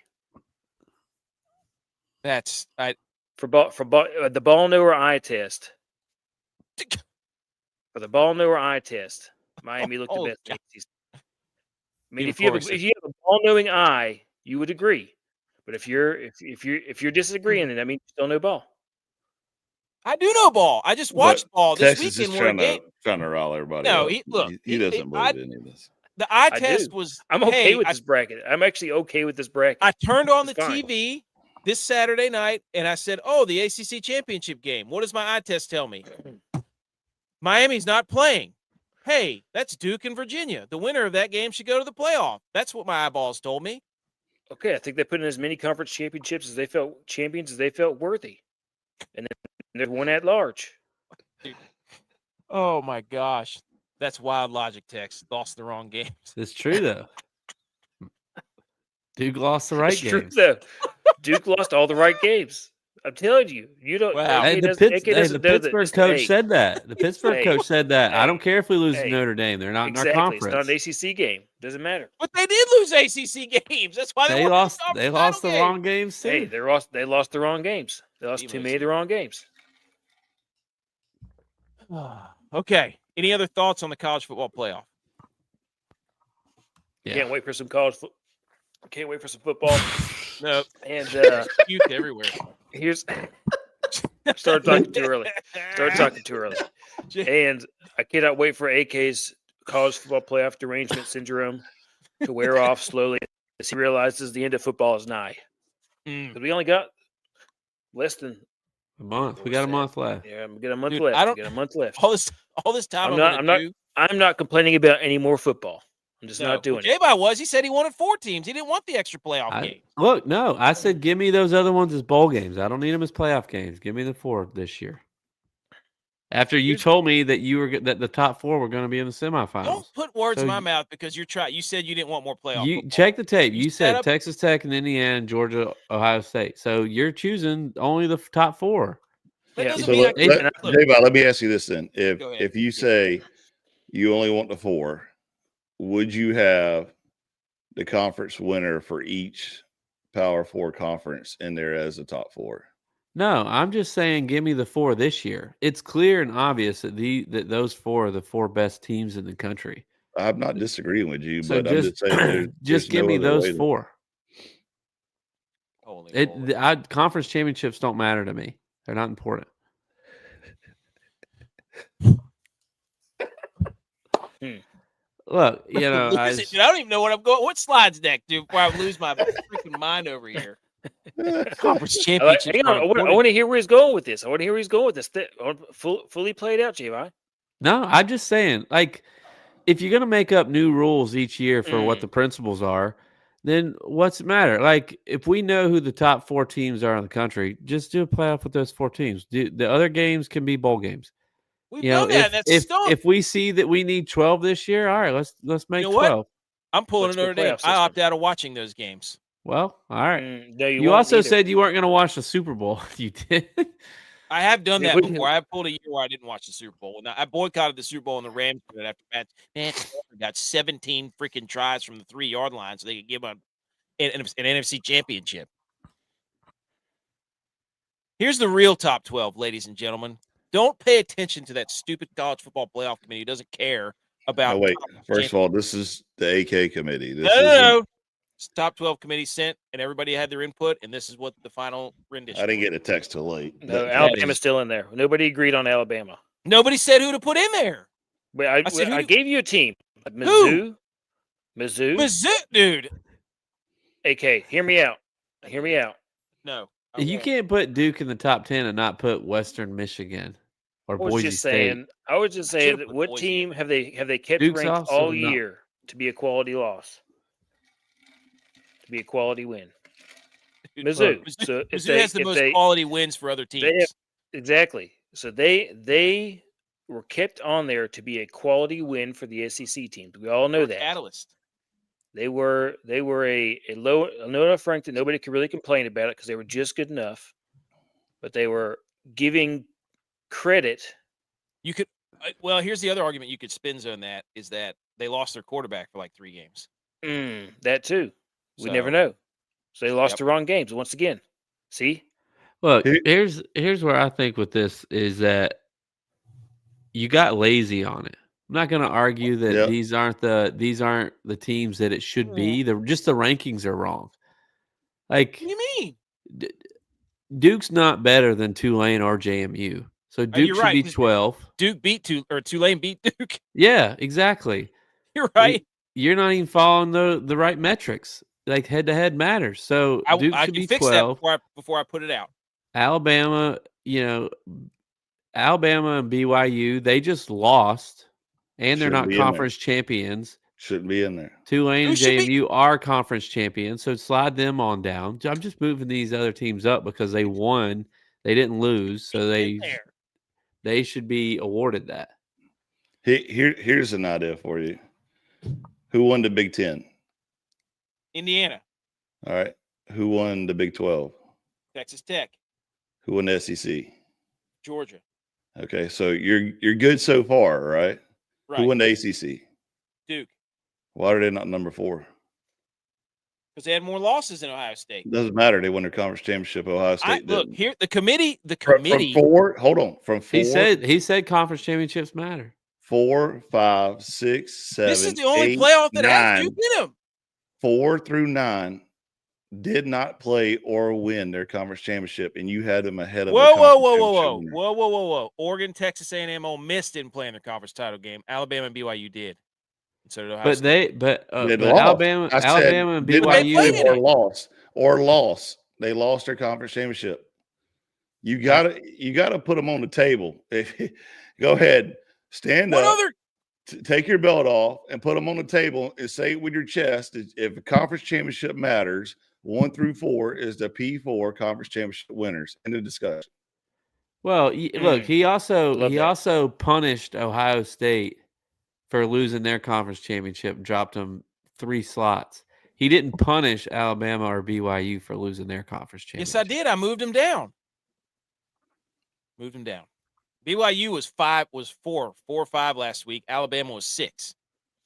That's for the ball knower eye test. For the ball knower eye test, Miami looked the best in the ACC. I mean, if you have a ball knowing eye, you would agree. But if you're disagreeing, then that means you still know ball. I do know ball. I just watched ball this Texas weekend. Is trying to rile everybody. No, up. He doesn't believe any of this. The eye test was. I'm okay with this bracket. I'm actually okay with this bracket. I turned on the TV this Saturday night and I said, "Oh, the ACC championship game. What does my eye test tell me? Miami's not playing. Hey, that's Duke and Virginia. The winner of that game should go to the playoff. That's what my eyeballs told me." Okay, I think they put in as many conference championships as they felt champions as they felt worthy, and then there's one at large. Oh my gosh, that's wild logic. Tex lost the wrong games. It's true though. Duke lost the right games. True though. Duke lost all the right games. I'm telling you, you don't. Wow. Hey, the Pittsburgh coach said that. The Pittsburgh coach said that. I don't care if we lose to Notre Dame; they're not in our conference. It's not an ACC game. Doesn't matter. But they did lose ACC games. That's why they lost. They lost the wrong games too. Hey, they lost the wrong games. They lost too many of the wrong games. Okay. Any other thoughts on the college football playoff? Yeah. Can't wait for some Can't wait for some football. No. And puke everywhere. Started talking too early. And I cannot wait for AK's college football playoff derangement syndrome to wear off slowly as he realizes the end of football is nigh. Because we only got less than a month. We got a month left. Yeah, we got a month left. All this time I'm not complaining about any more football. I'm just not doing it. J-Bye was. He said he wanted 4 teams. He didn't want the extra playoff game. Look, no, I said give me those other ones as bowl games. I don't need them as playoff games. Give me the 4 this year. After you told me that the top 4 were going to be in the semifinals. Don't put words in my mouth because you said you didn't want more playoff. You check the tape. You said Texas Tech and Indiana, Georgia, Ohio State. So you're choosing only the top 4. Yeah. So let me ask you this then: if you say you only want the 4, would you have the conference winner for each Power 4 conference in there as the top 4? No, I'm just saying give me the 4 this year. It's clear and obvious that those 4 are the 4 best teams in the country. I'm not disagreeing with you, but I'm just saying just give me those 4. Conference championships don't matter to me. They're not important. Look, I don't even know what I'm going. What slides next, dude? Before I lose my freaking mind over here. Conference championship. I want to hear where he's going with this. Fully played out, J-Bye. No, I'm just saying, like, if you're gonna make up new rules each year for what the principles are, then what's the matter? Like, if we know who the top 4 teams are in the country, just do a playoff with those 4 teams. The other games can be bowl games. We've done that. If we see that we need 12 this year, all right, let's make 12. I'm pulling a Notre Dame. I opt out of watching those games. Well, all right. No, you also said you weren't going to watch the Super Bowl. You did. I have done that before. I have pulled a year where I didn't watch the Super Bowl. And I boycotted the Super Bowl and the Rams after that. Man, got 17 freaking tries from the 3-yard line so they could give an NFC championship. Here's the real top 12, ladies and gentlemen. Don't pay attention to that stupid college football playoff committee who doesn't care about. Oh, wait. First of all, this is the AK committee. No. It's top 12 committee sent, and everybody had their input, and this is what the final rendition. I didn't get a text till late. No, Alabama's still in there. Nobody agreed on Alabama. Nobody said who to put in there. Wait, I gave you a team. Mizzou, dude. AK, hear me out. No. You can't put Duke in the top 10 and not put Western Michigan or Boise State. I was just saying that what team have they kept Duke's ranked all year to be a quality loss? To be a quality win. Mizzou. So Mizzou has the most quality wins for other teams. Exactly. So they were kept on there to be a quality win for the SEC teams. We all know that. Catalyst. They were a low enough rank that nobody could really complain about it because they were just good enough. But they were giving credit. You could here's the other argument you could spin zone that is that they lost their quarterback for like 3 games. That too. We never know. So they lost the wrong games once again. See? Look, here's where I think with this is that you got lazy on it. I'm not going to argue that these aren't the teams that it should be. Just the rankings are wrong. Like, what do you mean? Duke's not better than Tulane or JMU. So Duke should be 12. Tulane beat Duke. Yeah, exactly. You're right. You're not even following the right metrics. Like head-to-head matters. So Duke should be 12. That before I put it out. Alabama and BYU, they just lost, and they're not conference champions. Shouldn't be in there. Tulane and JMU are conference champions, so slide them on down. I'm just moving these other teams up because they won. They didn't lose, so they should be awarded that. Here's an idea for you. Who won the Big Ten? Indiana. All right. Who won the Big 12? Texas Tech. Who won the SEC? Georgia. Okay, so you're good so far, right? Right. Who won the ACC? Duke. Why are they not number 4? Because they had more losses than Ohio State. Doesn't matter. They won their conference championship. Ohio State look here. The committee. From 4. Hold on. From 4. He said conference championships matter. 4, 5, 6, 7. This is the only playoff that has Duke in them. 4 through 9 did not play or win their conference championship, and you had them ahead of. Whoa! Oregon, Texas A&M, Ole Miss didn't play in their conference title game. Alabama and BYU did. And so did Ohio State. But Alabama and BYU lost. They lost their conference championship. You got to put them on the table. Go ahead, stand up. take your belt off and put them on the table and say it with your chest. If a conference championship matters, 1 through 4 is the P4 conference championship winners. End of discussion. Well, look, he Love that. also punished Ohio State for losing their conference championship, dropped them 3 slots. He didn't punish Alabama or BYU for losing their conference championship. Yes, I did. I moved him down. BYU was 4 or 5 last week. Alabama was 6.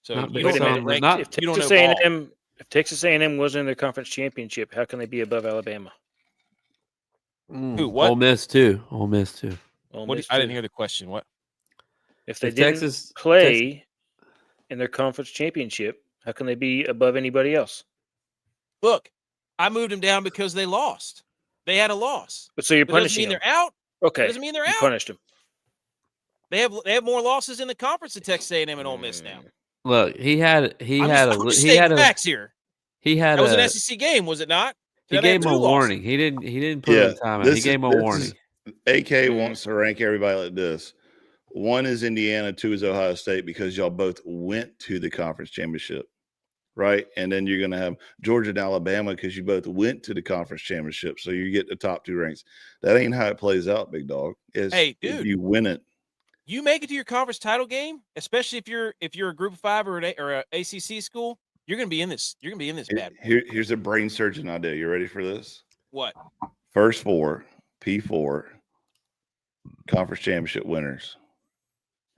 So you don't know the rank. If Texas A&M wasn't in their conference championship, how can they be above Alabama? Who? What? Ole Miss too. I didn't hear the question. What? If they didn't play in their conference championship, how can they be above anybody else? Look, I moved them down because they lost. They had a loss. But so you're punishing them. They're out. Okay. Doesn't mean they're out. Punished them. They have more losses in the conference than Texas A&M and Ole Miss now. Look, he had facts here. That was an SEC game, was it not? He gave him a warning. He didn't put him in timeout. He gave him a warning. AK wants to rank everybody like this. 1 is Indiana, 2 is Ohio State, because y'all both went to the conference championship, right? And then you're going to have Georgia and Alabama because you both went to the conference championship, so you get the top 2 ranks. That ain't how it plays out, big dog. Hey, dude, if you win it, you make it to your conference title game, especially if you're a Group of 5 or an ACC school. You're going to be in this. You're going to be in this bad. Here's a brain surgeon idea. You ready for this? What? First 4, P4, conference championship winners.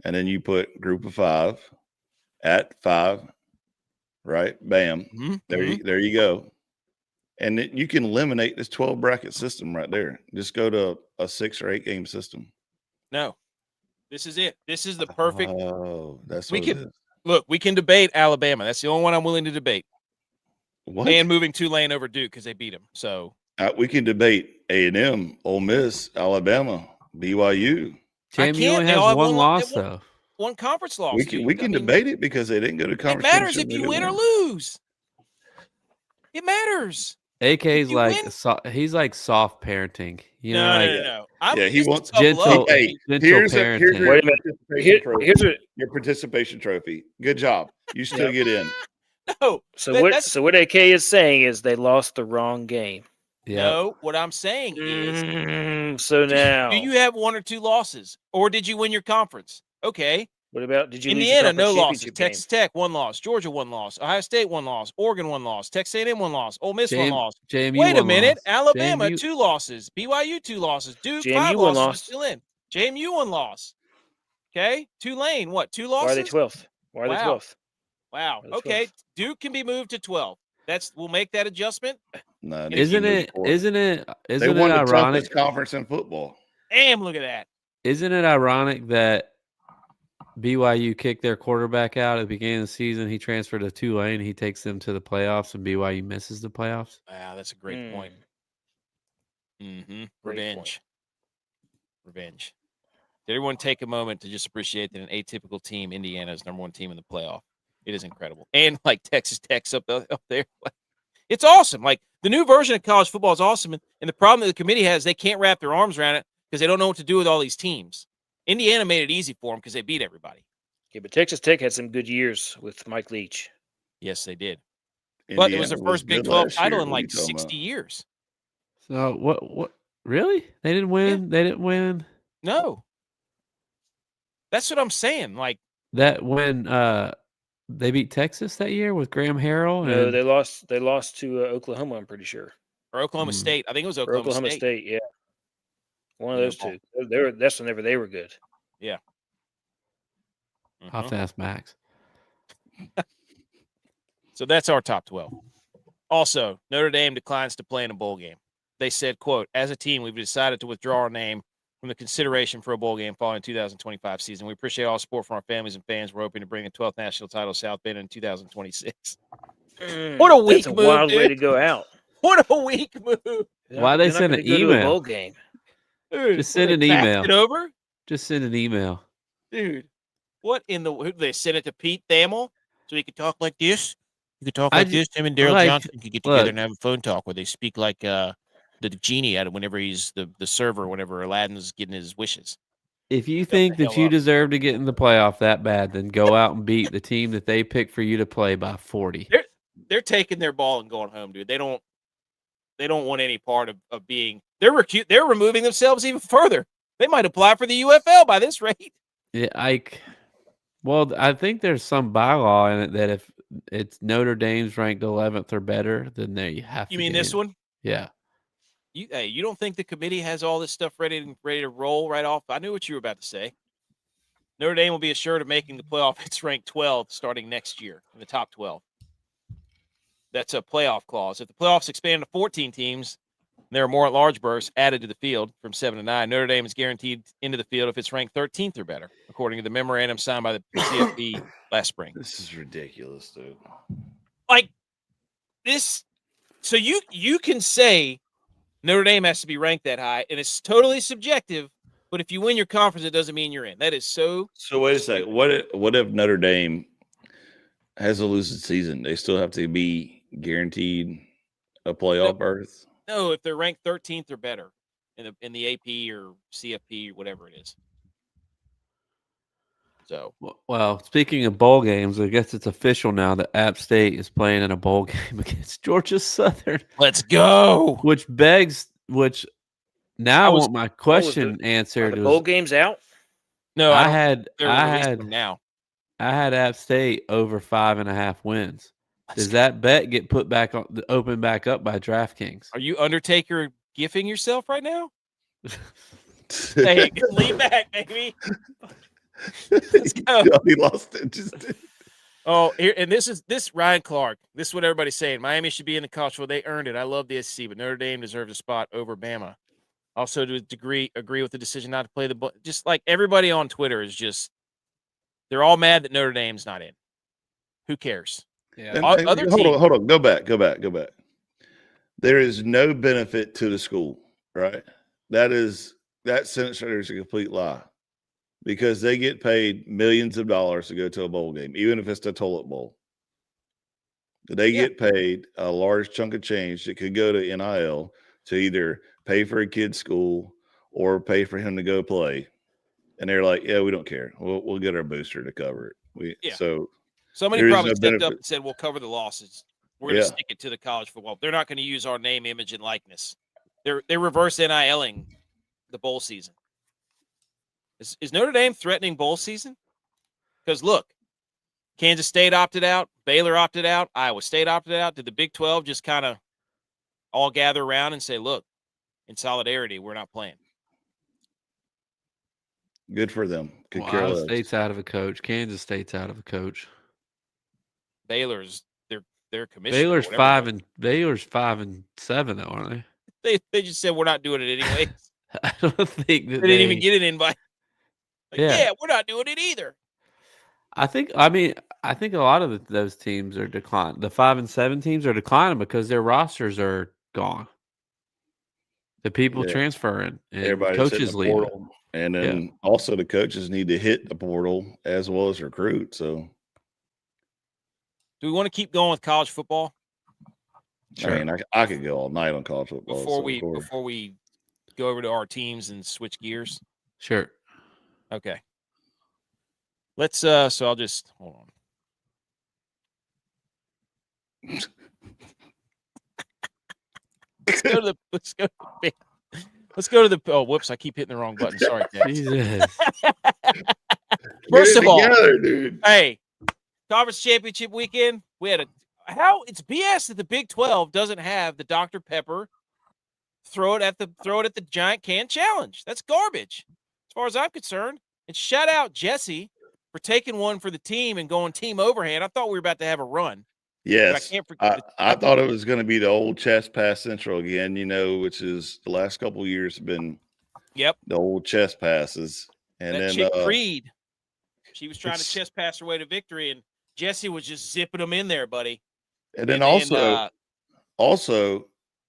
And then you put Group of 5 at 5, right? Bam. Mm-hmm. There you go. And you can eliminate this 12 bracket system right there. Just go to a 6 or 8 game system. No, this is it. This is the perfect. Oh, that's what it is. Look, we can debate Alabama. That's the only one I'm willing to debate. What? And moving Tulane over Duke because they beat them. So we can debate A&M, Ole Miss, Alabama, BYU. JMU only has one loss, though. One conference loss. We can debate it because they didn't go to conference. It matters if you win or lose. It matters. AK's he's like soft parenting. You know, No. He wants gentle parenting. Wait a minute. Your participation trophy. Good job. You still get in. No. So what AK is saying is they lost the wrong game. Yeah. No, what I'm saying is so now do you have 1 or 2 losses? Or did you win your conference? Okay. What about did you Indiana, no losses. Texas Tech, 1 loss. Georgia, 1 loss. Ohio State, 1 loss. Oregon, 1 loss. Texas A&M, 1 loss. Ole Miss, 1 loss. JMU, Wait a minute. Loss. Alabama, JMU. 2 losses. BYU, 2 losses. Duke, JMU 5 1 losses. loss. Still in. JMU, 1 loss. Okay. Tulane, what? 2 losses? Why are they 12th? Why are they 12th? Wow. Okay. 12th? Duke can be moved to 12. We'll make that adjustment. No, isn't it they won the toughest conference in football. Damn, look at that. Isn't it ironic that BYU kicked their quarterback out at the beginning of the season? He transferred to Tulane. He takes them to the playoffs, and BYU misses the playoffs. Wow, that's a great point. Mm-hmm. Revenge. Did everyone take a moment to just appreciate that an atypical team, Indiana, is #1 team in the playoff? It is incredible. And like Texas Tech's up there. It's awesome. Like the new version of college football is awesome. And the problem that the committee has, they can't wrap their arms around it because they don't know what to do with all these teams. Indiana made it easy for them because they beat everybody. Yeah, but Texas Tech had some good years with Mike Leach. Yes, they did. Indiana but it was their first Big 12 title in like 60 years. So what really? They didn't win? Yeah. They didn't win? No. That's what I'm saying. Like that when they beat Texas that year with Graham Harrell. No, they lost to Oklahoma, I'm pretty sure. Or Oklahoma State. I think it was Oklahoma State. Yeah. One of those two. That's whenever they were good. Yeah. I'll have to ask Max. So that's our top 12. Also, Notre Dame declines to play in a bowl game. They said, quote, as a team, we've decided to withdraw our name from the consideration for a bowl game following the 2025 season. We appreciate all support from our families and fans. We're hoping to bring the 12th national title to South Bend in 2026. What a weak move, wild dude. way to go out. What a weak move. Why they send an email? Bowl game. Dude, just send an email. It over? Just send an email. Dude, what in the – they sent it to Pete Thamel so he could talk like this? You could talk like this. Him and Daryl Johnson could get together and have a phone talk where they speak like the genie at it whenever he's the server, whenever Aladdin's getting his wishes. If you think that you deserve to get in the playoff that bad, then go out and beat the team that they picked for you to play by 40. They're taking their ball and going home, dude. They don't want any part of being. They're removing themselves even further. They might apply for the UFL by this rate. Yeah, well, I think there's some bylaw in it that if it's Notre Dame's ranked 11th or better, then they have to. You mean this one? Yeah. You don't think the committee has all this stuff ready to roll right off? I knew what you were about to say. Notre Dame will be assured of making the playoff. It's ranked 12th starting next year in the top 12. That's a playoff clause. If the playoffs expand to 14 teams, there are more at-large berths added to the field from 7 to 9. Notre Dame is guaranteed into the field if it's ranked 13th or better, according to the memorandum signed by the CFP last spring. This is ridiculous, dude. Like this, so you can say Notre Dame has to be ranked that high, and it's totally subjective. But if you win your conference, it doesn't mean you're in. That is so. So wait a second. What if Notre Dame has a losing season? They still have to be guaranteed a playoff berth? No, if they're ranked 13th or better in the AP or CFP or whatever it is. So, well, speaking of bowl games, I guess it's official now that App State is playing in a bowl game against Georgia Southern. Let's go. Which now I want my question answered. Are the bowl games out? No, I had App State over 5.5 wins. Does that bet get put back on, open back up by DraftKings? Are you Undertaker gifting yourself right now? Hey, lean back, baby. Let's go. He lost it. Oh, here, and this Ryan Clark. This is what everybody's saying. Miami should be in the college. Well, they earned it. I love the SEC, but Notre Dame deserves a spot over Bama. Also, to a degree, agree with the decision not to play the. Just like everybody on Twitter is they're all mad that Notre Dame's not in. Who cares? Yeah. Hold on. Go back. There is no benefit to the school, right? That sentence is a complete lie, because they get paid millions of dollars to go to a bowl game, even if it's the toilet bowl. They get paid a large chunk of change that could go to NIL to either pay for a kid's school or pay for him to go play. And they're like, yeah, we don't care. We'll get our booster to cover it. So somebody probably stepped up and said, we'll cover the losses. We're going to stick it to the college football. They're not going to use our name, image, and likeness. They're reverse NIL-ing the bowl season. Is Notre Dame threatening bowl season? Because look, Kansas State opted out, Baylor opted out, Iowa State opted out. Did the Big 12 just kind of all gather around and say, look, in solidarity, we're not playing? Good for them. Iowa State's out of a coach. Kansas State's out of a coach. Baylor's their commissioner. Baylor's 5-7 though, aren't they? They just said we're not doing it anyway. I don't think that they didn't even get an invite. We're not doing it either. I think a lot of those teams are declining. The 5-7 teams are declining because their rosters are gone. The people transferring and everybody's coaches leaving. And then also the coaches need to hit the portal as well as recruit. So do we want to keep going with college football? Sure. I mean, I could go all night on college football. Before we go over to our teams and switch gears? Sure. Okay. Let's so I'll just hold on. Let's go to the oh whoops, I keep hitting the wrong button. Sorry, Jesus. First of all, dude. Hey, conference championship weekend, we had it's BS that the Big 12 doesn't have the Dr. Pepper throw it at the giant can challenge. That's garbage as far as I'm concerned. And shout out Jesse for taking one for the team and going team overhand. I thought we were about to have a run. Yes. I can't forget. I thought it was going to be the old chest pass central again, which is the last couple of years have been the old chest passes. And that then chick Creed, she was trying to chest pass her way to victory, and Jesse was just zipping them in there, buddy. And then also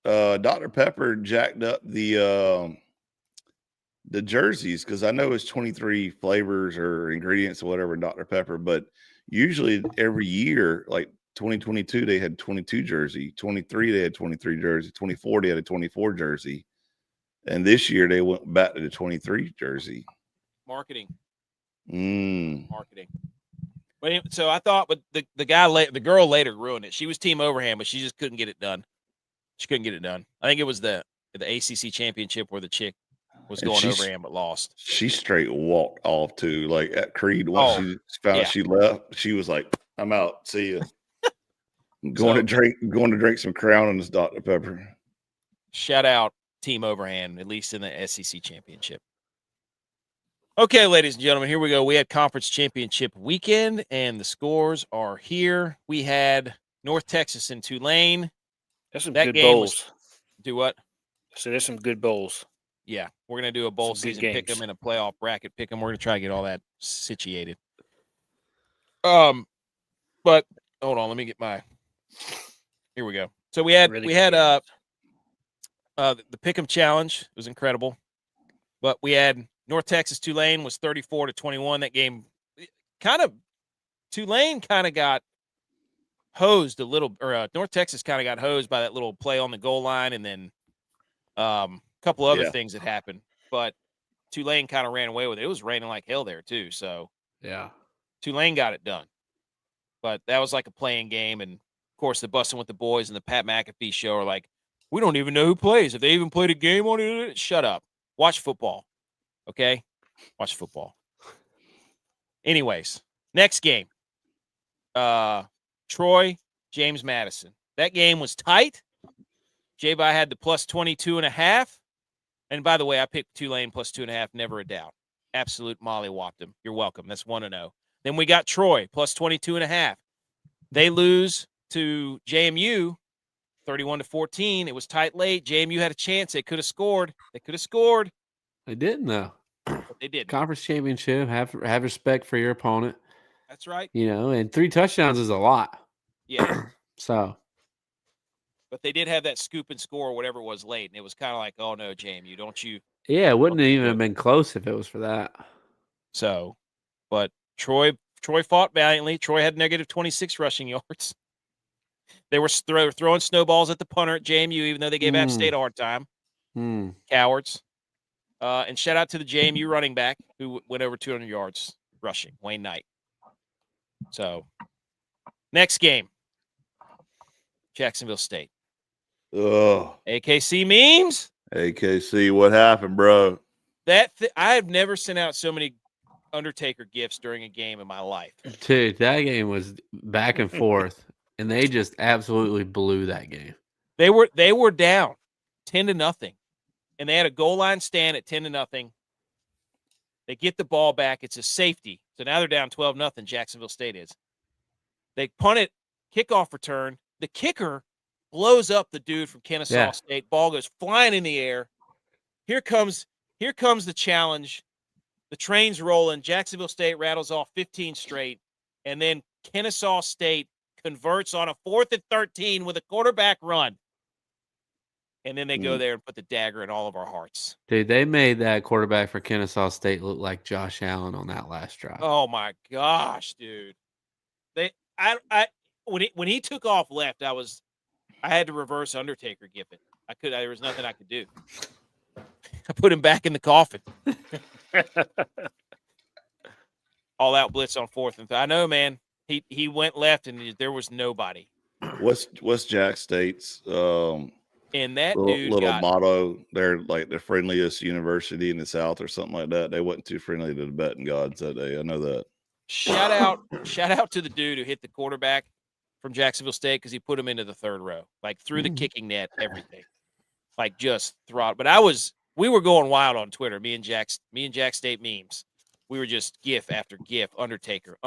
Dr. Pepper jacked up the jerseys, because I know it's 23 flavors or ingredients or whatever in Dr. Pepper, but usually every year, like 2022, they had 22 jersey, 23, they had 23 jersey, 24, they had a 24 jersey. And this year they went back to the 23 jersey. Marketing. Marketing. But so I thought, but the girl later ruined it. She was Team Overhand, but she just couldn't get it done. She couldn't get it done. I think it was the ACC championship where the chick was going overhand but lost. She straight walked off too. Like at Creed, once she found out she left, she was like, "I'm out. See you." Going to drink some Crown and this Dr. Pepper. Shout out Team Overhand, at least in the SEC championship. Okay, ladies and gentlemen, here we go. We had conference championship weekend, and the scores are here. We had North Texas and Tulane. That's some good bowls. Do what? So there's some good bowls. Yeah, we're going to do a bowl season pick 'em and a playoff bracket pick 'em. We're going to try to get all that situated. But hold on, let me get my. Here we go. So we had the pick 'em challenge. It was incredible, but we had North Texas Tulane was 34-21. That game, Tulane kind of got hosed a little, or North Texas kind of got hosed by that little play on the goal line, and then a couple other things that happened. But Tulane kind of ran away with it. It was raining like hell there too, so yeah, Tulane got it done. But that was like a playing game, and of course the Bussin' with the Boys and the Pat McAfee show are like, we don't even know who plays. If they even played a game on it, shut up. Watch football. Okay? Watch football. Anyways, next game. Troy, James Madison. That game was tight. J-Bye had the plus 22.5. And by the way, I picked Tulane plus 2.5, never a doubt. Absolute mollywopped them. You're welcome. That's 1-0. Then we got Troy plus 22.5. They lose to JMU 31-14. It was tight late. JMU had a chance. They could have scored. They didn't, though. They did. Conference championship. Have respect for your opponent. That's right. And 3 touchdowns is a lot. Yeah. So. But they did have that scoop and score or whatever it was late. And it was kind of like, oh, no, JMU, don't you. Yeah, it wouldn't even have been close if it was for that. So, but Troy fought valiantly. Troy had negative 26 rushing yards. They were throwing snowballs at the punter at JMU, even though they gave App State a hard time. Cowards. And shout out to the JMU running back who went over 200 yards rushing, Wayne Knight. So, next game, Jacksonville State. Oh, AKC memes. AKC, what happened, bro? I have never sent out so many Undertaker gifts during a game in my life. Dude, that game was back and forth, and they just absolutely blew that game. They were down 10-0, and they had a goal line stand at 10-0. They get the ball back. It's a safety. So now they're down 12-0. Jacksonville State is. They punt it, kickoff return. The kicker blows up the dude from Kennesaw State. Ball goes flying in the air. Here comes the challenge. The train's rolling. Jacksonville State rattles off 15 straight. And then Kennesaw State converts on a 4th and 13 with a quarterback run. And then they go there and put the dagger in all of our hearts. Dude, they made that quarterback for Kennesaw State look like Josh Allen on that last drive. Oh my gosh, dude! When he took off left, I had to reverse Undertaker gift it. There was nothing I could do. I put him back in the coffin. All out blitz on 4th and 3. I know, man. He went left and there was nobody. What's Jack State's? And that little motto, they're like the friendliest university in the South or something like that. They wasn't too friendly to the betting gods that day. I know that. Shout out to the dude who hit the quarterback from Jacksonville State because he put him into the 3rd row, like through the kicking net, everything, like just throttle. But we were going wild on Twitter. Me and Jack State memes. We were just GIF after GIF. Undertaker.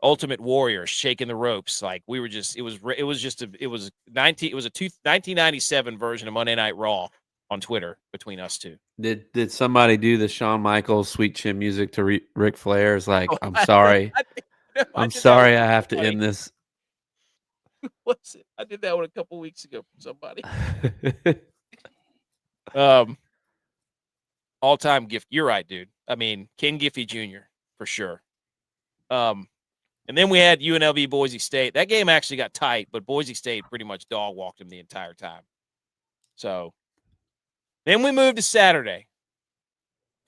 Ultimate Warrior shaking the ropes. Like we were just, it was a 1997 version of Monday Night Raw on Twitter between us two. Did somebody do the Shawn Michaels sweet chin music to Ric Flair's? Like, I'm sorry. I'm sorry I have to end this. What's it? I did that one a couple weeks ago from somebody. All-time gift. You're right, dude. I mean, Ken Giffey Jr. for sure. And then we had UNLV Boise State. That game actually got tight, but Boise State pretty much dog walked him the entire time. So then we moved to Saturday.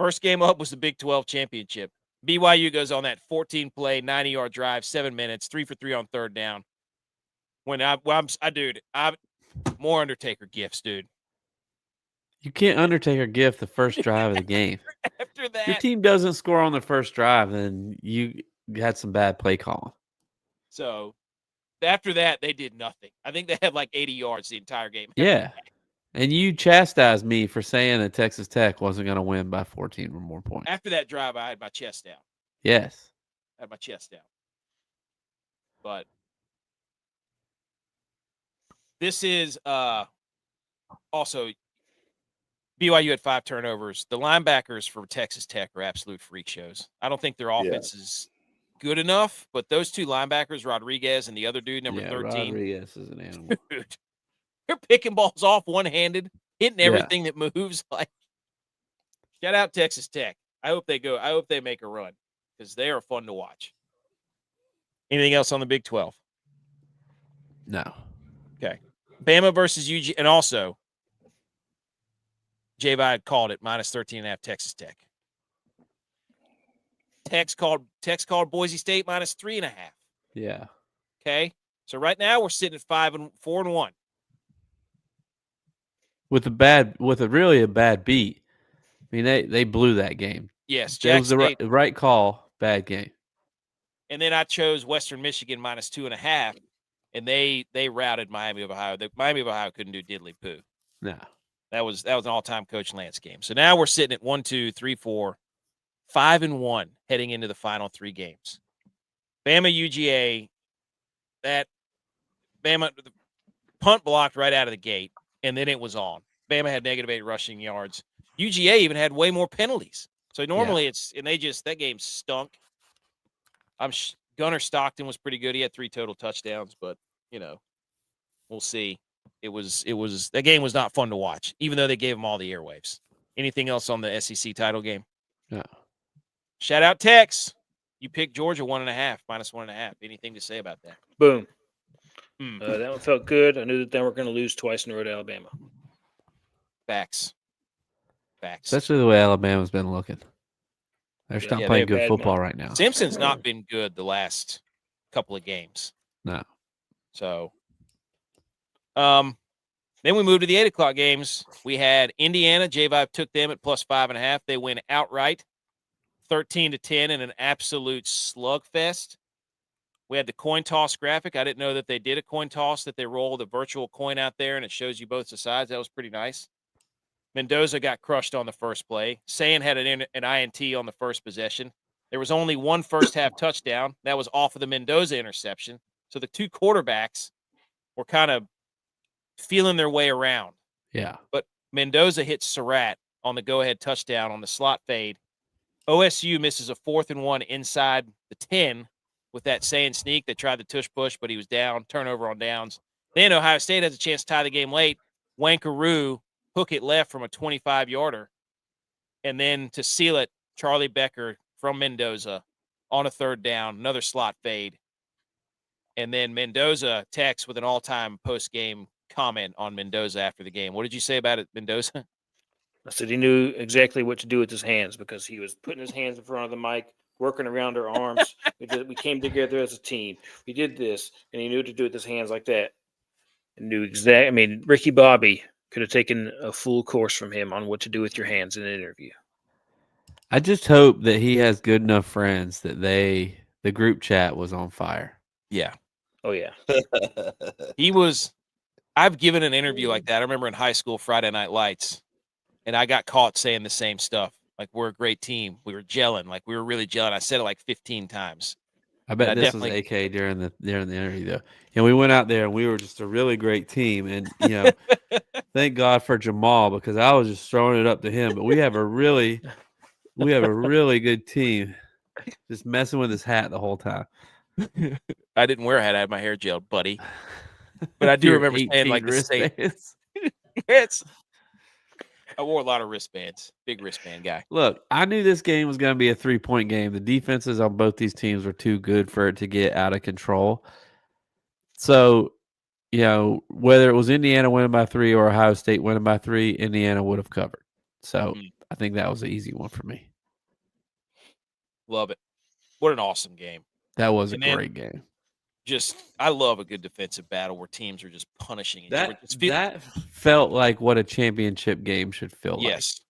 First game up was the Big 12 championship. BYU goes on that 14-play, 90-yard drive, 7 minutes, 3 for 3 on third down. Dude, more Undertaker gifts, dude. You can't Undertaker gift the first drive of the game. After If your that, team doesn't score on the first drive, then you had some bad play calling. So after that, they did nothing. I think they had like 80 yards the entire game. Yeah. And you chastised me for saying that Texas Tech wasn't going to win by 14 or more points. After that drive, I had my chest down. Yes. I had my chest down. But this is also BYU had 5 turnovers. The linebackers for Texas Tech are absolute freak shows. I don't think their offense is good enough, but those 2 linebackers, Rodriguez and the other dude, number 13. Rodriguez is an animal. Dude, they're picking balls off one-handed, hitting everything that moves. Like, shout out Texas Tech. I hope they make a run because they are fun to watch. Anything else on the Big 12? No. Okay. Bama versus UG, and also J-Vi had called it -13.5 Texas Tech. Tex called Boise State -3.5. Yeah. Okay. So right now we're sitting at 4-1. With a really bad beat. I mean, they blew that game. Yes, That was the right call. Bad game. And then I chose Western Michigan -2.5, and they routed Miami of Ohio. Miami of Ohio couldn't do diddly poo. No. That was an all-time Coach Lance game. So now we're sitting at 1, 2, 3, 4, 5-1 heading into the final 3 games. Bama UGA, that Bama the punt blocked right out of the gate, and then it was on. Bama had -8 rushing yards. UGA even had way more penalties. So normally that game stunk. Gunnar Stockton was pretty good. He had 3 total touchdowns, but we'll see. It was that game was not fun to watch, even though they gave them all the airwaves. Anything else on the SEC title game? No. Shout out Tex. You picked Georgia -1.5, -1.5. Anything to say about that? Boom. That one felt good. I knew that they were going to lose twice in a row to Alabama. Facts. Especially the way Alabama's been looking. They're just not playing good football right now. Simpson's not been good the last couple of games. No. So, then we moved to the 8 o'clock games. We had Indiana. J-Vibe took them at +5.5. They win outright, 13-10 in an absolute slugfest. We had the coin toss graphic. I didn't know that they did a coin toss, that they rolled a virtual coin out there, and it shows you both the sides. That was pretty nice. Mendoza got crushed on the first play. Sayan had an INT on the first possession. There was only one first-half touchdown. That was off of the Mendoza interception. So the 2 quarterbacks were kind of feeling their way around. Yeah. But Mendoza hits Surratt on the go-ahead touchdown on the slot fade. OSU misses a 4th and 1 inside the 10 with that Sayan sneak. They tried the tush-push, but he was down. Turnover on downs. Then Ohio State has a chance to tie the game late. Wankaroo hook it left from a 25-yarder. And then to seal it, Charlie Becker from Mendoza on a 3rd down, another slot fade. And then Mendoza Tex with an all-time post-game comment on Mendoza after the game. What did you say about it, Mendoza? I said he knew exactly what to do with his hands because he was putting his hands in front of the mic, working around our arms. We came together as a team. We did this, and he knew to do it with his hands like that. And knew exactly. I mean, Ricky Bobby could have taken a full course from him on what to do with your hands in an interview. I just hope that he has good enough friends that the group chat was on fire. Yeah. Oh, yeah. I've given an interview like that. I remember in high school, Friday Night Lights, and I got caught saying the same stuff. Like, we're a great team. We were gelling. Like, we were really gelling. I said it like 15 times. I bet this was AK during the interview, though. And we went out there, and we were just a really great team. And, thank God for Jamal because I was just throwing it up to him. But we have a really good team just messing with his hat the whole time. I didn't wear a hat. I had my hair gelled, buddy. But I do remember saying like the state. I wore a lot of wristbands. Big wristband guy. Look, I knew this game was going to be a 3-point game. The defenses on both these teams were too good for it to get out of control. So, whether it was Indiana winning by 3 or Ohio State winning by 3, Indiana would have covered. So I think that was an easy one for me. Love it. What an awesome game. That was a great game. I love a good defensive battle where teams are just punishing each other. That felt like what a championship game should feel like. Yes.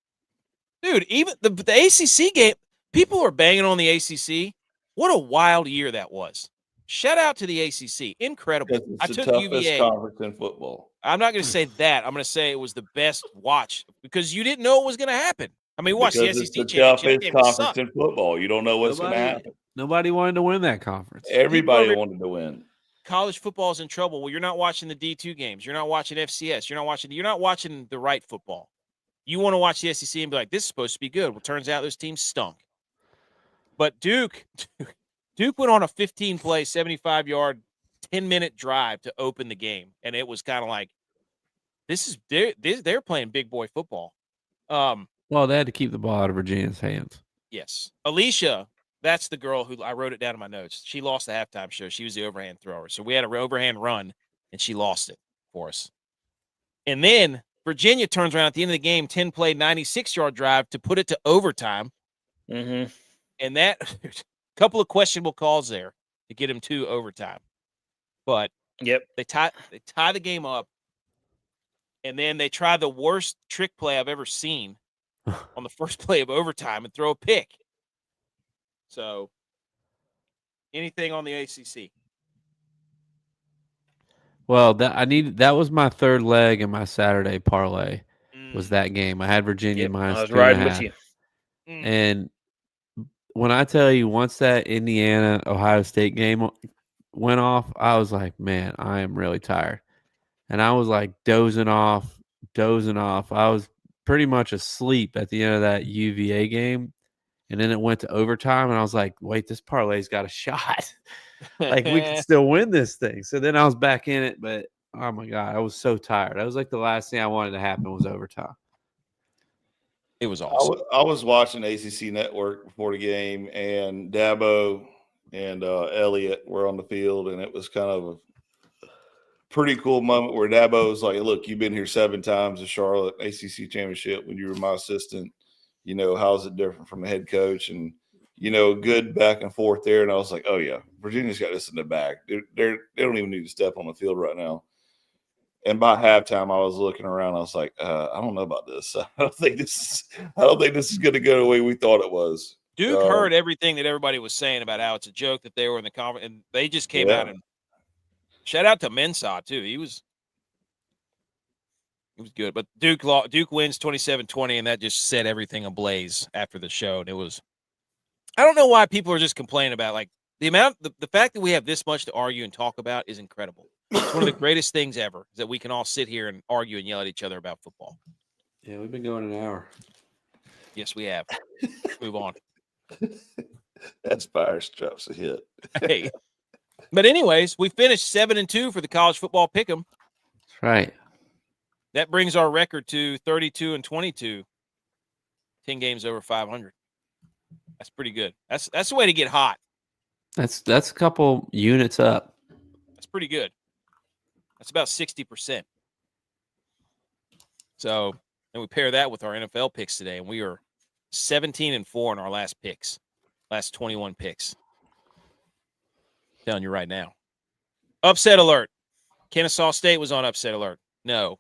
Dude, even the ACC game, people are banging on the ACC. What a wild year that was. Shout out to the ACC. Incredible. I took the toughest UVA conference in football. I'm not going to say that. I'm going to say it was the best watch because you didn't know what was going to happen. I mean, watch the SEC championship game. Conference in football. You don't know what's going to happen. Nobody wanted to win that conference. Everybody wanted to win. College football is in trouble. Well, you're not watching the D2 games. You're not watching FCS. You're not watching the right football. You want to watch the SEC and be like, this is supposed to be good. Well, turns out those teams stunk. But Duke went on a 15-play, 75-yard, 10-minute drive to open the game, and it was kind of like, they're playing big boy football. Well, they had to keep the ball out of Virginia's hands. Yes, Alicia, that's the girl who I wrote it down in my notes. She lost the halftime show. She was the overhand thrower, so we had an overhand run, and she lost it for us. And then Virginia turns around at the end of the game, 10-play, 96-yard drive to put it to overtime. Mm-hmm. And that couple of questionable calls there to get him to overtime. But yep, they tie the game up, and then they try the worst trick play I've ever seen on the first play of overtime and throw a pick. So, anything on the ACC? Well, that was my third leg in my Saturday parlay. Was that game? I had Virginia minus. I was riding with you. And when I tell you, once that Indiana-Ohio State game went off, I was like, man, I am really tired. And I was like dozing off. I was pretty much asleep at the end of that UVA game. And then it went to overtime, and I was like, wait, this parlay's got a shot. Like, we can still win this thing. So then I was back in it, but, oh, my God, I was so tired. That was like the last thing I wanted to happen was overtime. It was awesome. I was watching ACC Network before the game, and Dabo and Elliott were on the field, and it was kind of a pretty cool moment where Dabo was like, look, you've been here 7 times in Charlotte ACC championship when you were my assistant. You know, how's it different from a head coach? And, you know, good back and forth there. And I was like, oh, yeah, Virginia's got this in the bag. They don't even need to step on the field right now. And by halftime, I was looking around. I was like, I don't know about this. I don't think this is going to go the way we thought it was. Duke heard everything that everybody was saying about how it's a joke that they were in the conference, and they just came out and shout out to Mensah too. He was good, but Duke wins 27-20, and that just set everything ablaze after the show. And it was, I don't know why people are just complaining about like the fact that we have this much to argue and talk about is incredible. It's one of the greatest things ever is that we can all sit here and argue and yell at each other about football. Yeah, we've been going an hour. Yes, we have. Move on. That's fire drops a hit. Hey. But anyways, we finished 7-2 for the college football pick'em. That's right. That brings our record to 32-22. 10 games over 500. That's pretty good. That's the way to get hot. That's a couple units up. That's pretty good. That's about 60%. So, and we pair that with our NFL picks today, and we are 17-4 in our last 21 picks. I'm telling you right now. Upset alert. Kennesaw State was on upset alert. No.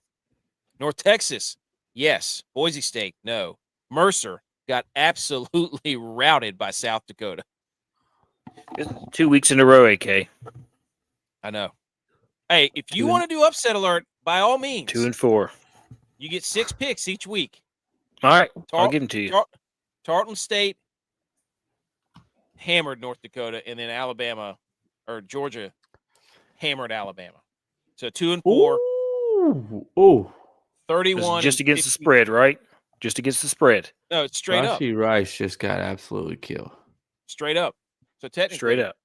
North Texas. Yes. Boise State. No. Mercer got absolutely routed by South Dakota. 2 weeks in a row, AK. I know. Hey, if you want to do upset alert, by all means. 2-4. You get 6 picks each week. All right. I'll give them to you. Tarleton State hammered North Dakota, and then Alabama or Georgia hammered Alabama. So 2-4. Ooh. 31. Just against the spread, right? Just against the spread. No, it's straight up. Rashee Rice just got absolutely killed. Straight up. So technically. Straight up.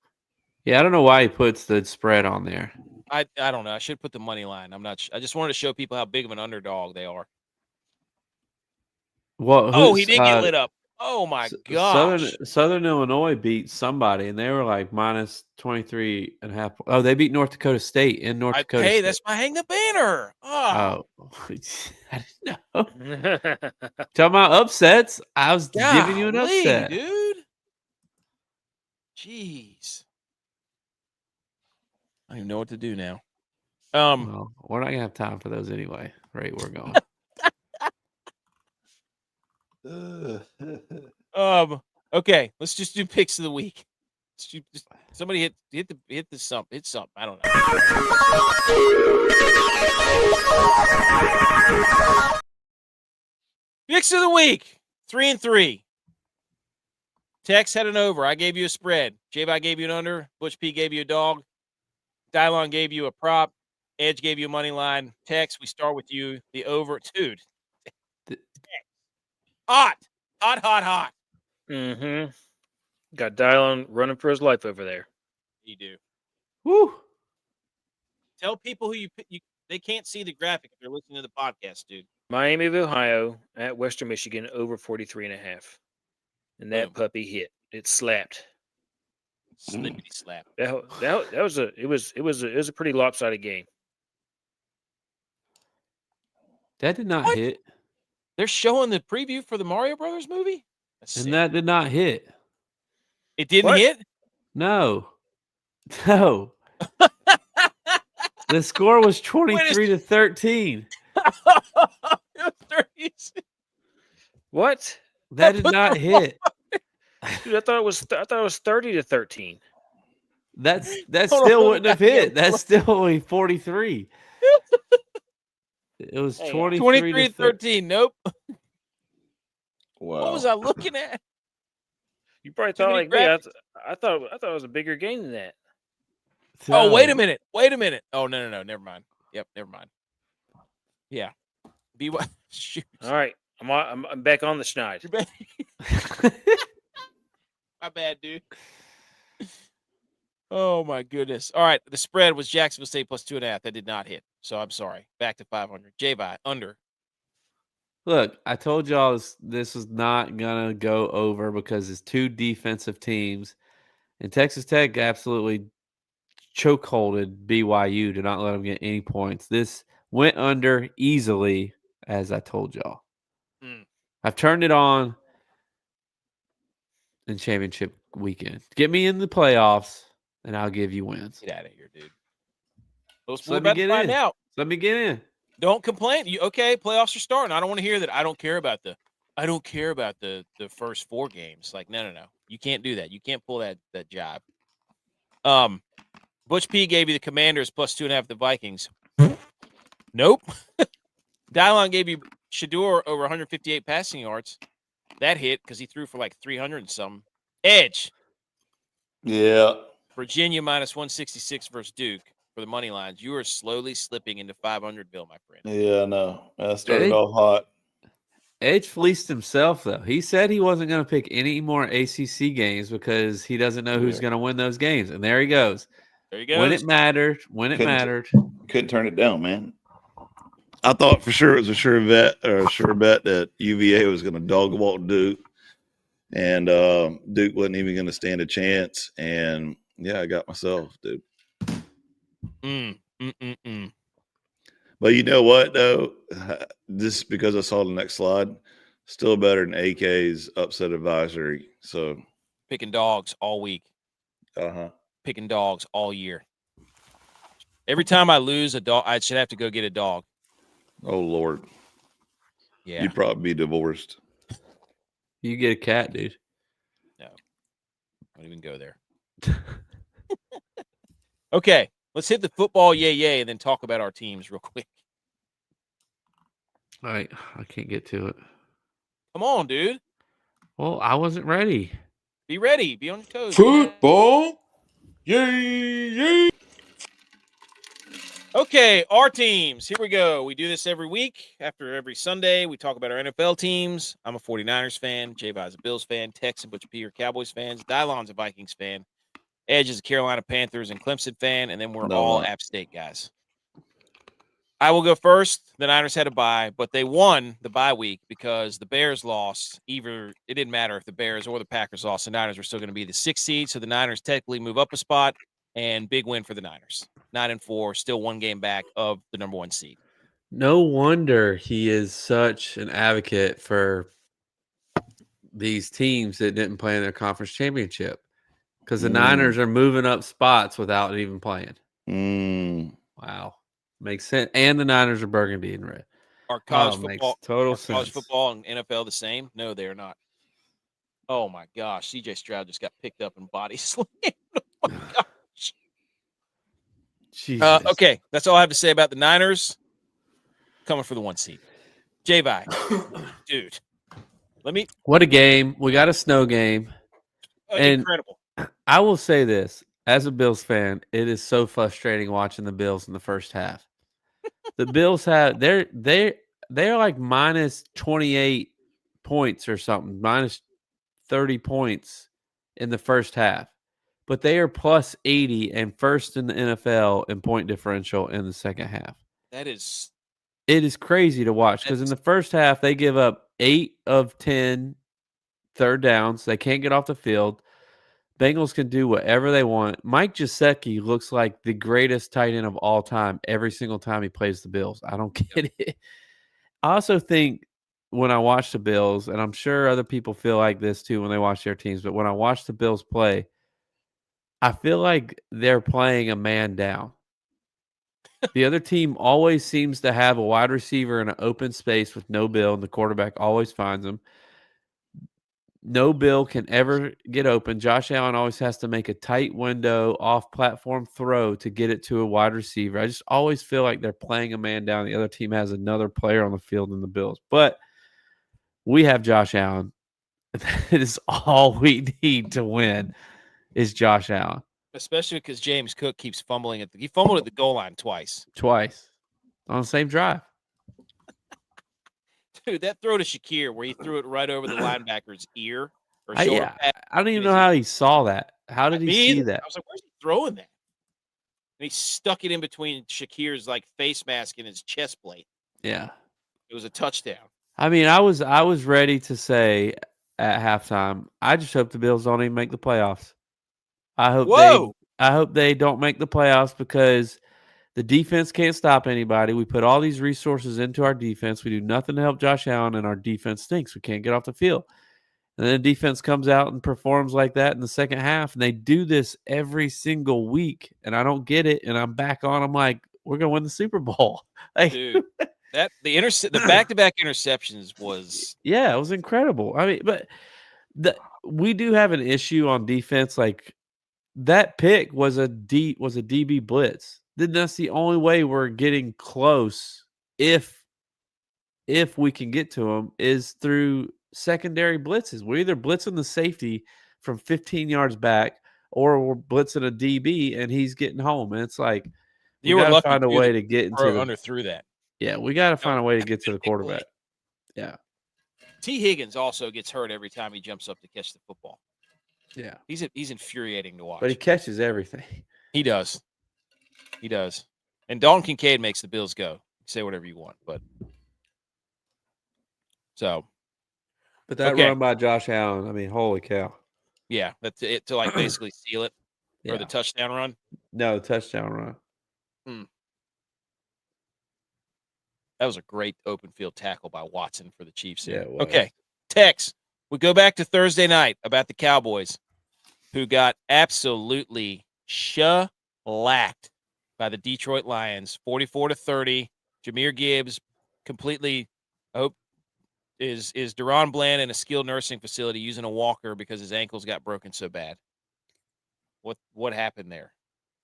Yeah, I don't know why he puts the spread on there. I don't know. I should put the money line. I'm not. I just wanted to show people how big of an underdog they are. Well, he did get lit up. Oh my gosh! Southern Illinois beat somebody, and they were like minus 23.5. Oh, they beat North Dakota State in North Dakota. Hey, State. that's my hang the banner. Oh, I didn't know. Talking about upsets, I was giving you an upset, dude. Jeez, I don't even know what to do now. Well, we're not gonna have time for those anyway. Right, we're going. Okay, let's just do picks of the week. Somebody hit the sump. Hit something. I don't know. Picks of the week. 3-3. Tex had an over. I gave you a spread. J-Bot gave you an under. ButchP gave you a dog. DYLON gave you a prop. Edge gave you a money line. Tex, we start with you. The over. Dude. Hot. Mm-hmm. Got DYLON running for his life over there. You do. Woo. Tell people who you they can't see the graphic if they're listening to the podcast, dude. Miami of Ohio at Western Michigan over 43.5. And that puppy hit. It slapped. Slippity slap. That was a pretty lopsided game. That did not hit. They're showing the preview for the Mario Brothers movie? And that did not hit. It didn't hit? No. The score was 23-13. What? That did not hit. Dude, I thought it was 30-13. That still wouldn't have hit. That's still only 43. It was 23-13. Nope. Wow. What was I looking at? You probably thought like me. I thought it was a bigger game than that. Oh, wait a minute. Oh, no. Never mind. Yep, never mind. Yeah. Shoot. All right. I'm back on the schneid. My bad, dude. Oh my goodness. All right. The spread was Jacksonville State plus 2.5. That did not hit. So I'm sorry. Back to 500. J-Bye under. Look, I told y'all this was not gonna go over because it's two defensive teams, and Texas Tech absolutely chokeholded BYU to not let them get any points. This went under easily, as I told y'all. I've turned it on in championship weekend. Get me in the playoffs, and I'll give you wins. Get out of here, dude. Let me get in. Let me get in. Don't complain. Okay, playoffs are starting. I don't want to hear that. I don't care about the first 4 games. Like, no. You can't do that. You can't pull that job. ButchP gave you the Commanders plus 2.5 the Vikings. Nope. DYLON gave you Shedeur over 158 passing yards. That hit because he threw for like 300 and something. Edge. Yeah. Virginia minus 166 versus Duke. For the money lines, you are slowly slipping into 500-bill, my friend. Yeah, I know. I started off hot. Edge fleeced himself, though. He said he wasn't going to pick any more ACC games because he doesn't know who's going to win those games. And there he goes. When it mattered. Couldn't turn it down, man. I thought for sure it was a sure bet that UVA was going to dog walk Duke. And Duke wasn't even going to stand a chance. And, yeah, I got myself, dude. But you know what, though? Just because I saw the next slide, still better than AK's upset advisory. So picking dogs all week. Picking dogs all year. Every time I lose a dog, I should have to go get a dog. Oh, Lord. Yeah. You'd probably be divorced. You get a cat, dude. No. Don't even go there. Okay. Let's hit the football yay, and then talk about our teams real quick. All right. I can't get to it. Come on, dude. Well, I wasn't ready. Be ready. Be on your toes. Football yay. Okay, our teams. Here we go. We do this every week. After every Sunday, we talk about our NFL teams. I'm a 49ers fan. J-Bye's a Bills fan. Tex and ButchP are Cowboys fans. DYLON's a Vikings fan. Edge is a Carolina Panthers and Clemson fan, and then we're all App State guys. I will go first. The Niners had a bye, but they won the bye week because the Bears lost. It didn't matter if the Bears or the Packers lost. The Niners were still going to be the 6th seed, so the Niners technically move up a spot, and big win for the Niners. 9-4, still 1 game back of the number 1 seed. No wonder he is such an advocate for these teams that didn't play in their conference championship, because the Niners are moving up spots without even playing. Wow. Makes sense. And the Niners are burgundy and red. Are college sense. College football and NFL the same? No, they are not. Oh my gosh, CJ Stroud just got picked up and body slammed. Oh my gosh. Jesus. Okay, that's all I have to say about the Niners. Coming for the 1 seed. J-Vi. Dude. What a game. We got a snow game. Incredible. I will say this. As a Bills fan, it is so frustrating watching the Bills in the first half. The Bills they're like minus 28 points or something, minus 30 points in the first half. But they are plus 80 and first in the NFL in point differential in the second half. It is crazy to watch, because in the first half they give up 8 of 10 third downs. They can't get off the field. Bengals can do whatever they want. Mike Gesicki looks like the greatest tight end of all time every single time he plays the Bills. I don't get it. I also think when I watch the Bills, and I'm sure other people feel like this too when they watch their teams, but when I watch the Bills play, I feel like they're playing a man down. The other team always seems to have a wide receiver in an open space with no Bill, and the quarterback always finds him. No Bill can ever get open. Josh Allen always has to make a tight window off-platform throw to get it to a wide receiver. I just always feel like they're playing a man down. The other team has another player on the field than the Bills. But we have Josh Allen. That is all we need to win is Josh Allen. Especially because James Cook keeps fumbling he fumbled at the goal line twice On the same drive. Dude, that throw to Shakir where he threw it right over the linebacker's ear or shoulder pad. I don't even know how he saw that. How did he see that? I was like, where's he throwing that? And he stuck it in between Shakir's like face mask and his chest plate. Yeah. It was a touchdown. I mean, I was ready to say at halftime, I just hope the Bills don't even make the playoffs. I hope they don't make the playoffs, because the defense can't stop anybody. We put all these resources into our defense. We do nothing to help Josh Allen, and our defense stinks. We can't get off the field. And then the defense comes out and performs like that in the second half, and they do this every single week, and I don't get it, and I'm back on. I'm like, we're going to win the Super Bowl. Like, dude, the back-to-back interceptions was... Yeah, it was incredible. I mean, but we do have an issue on defense. Like, that pick was a DB blitz. Then that's the only way we're getting close, if we can get to them, is through secondary blitzes. We're either blitzing the safety from 15 yards back, or we're blitzing a DB and he's getting home. And it's like, we got to find a way to get into under through that. Yeah, we got to find a way to get to the quarterback. Yeah. T. Higgins also gets hurt every time he jumps up to catch the football. Yeah. He's infuriating to watch. But he catches everything. He does. He does. And Dalton Kincaid makes the Bills go. Say whatever you want, but But that run by Josh Allen, I mean, holy cow. Yeah, that's it, to like basically seal it for the touchdown run. No, touchdown run. That was a great open field tackle by Watson for the Chiefs. Yeah, okay. Tex, we go back to Thursday night about the Cowboys, who got absolutely shellacked by the Detroit Lions, 44-30. Jahmyr Gibbs completely is Deron Bland in a skilled nursing facility using a walker because his ankles got broken so bad. What happened there?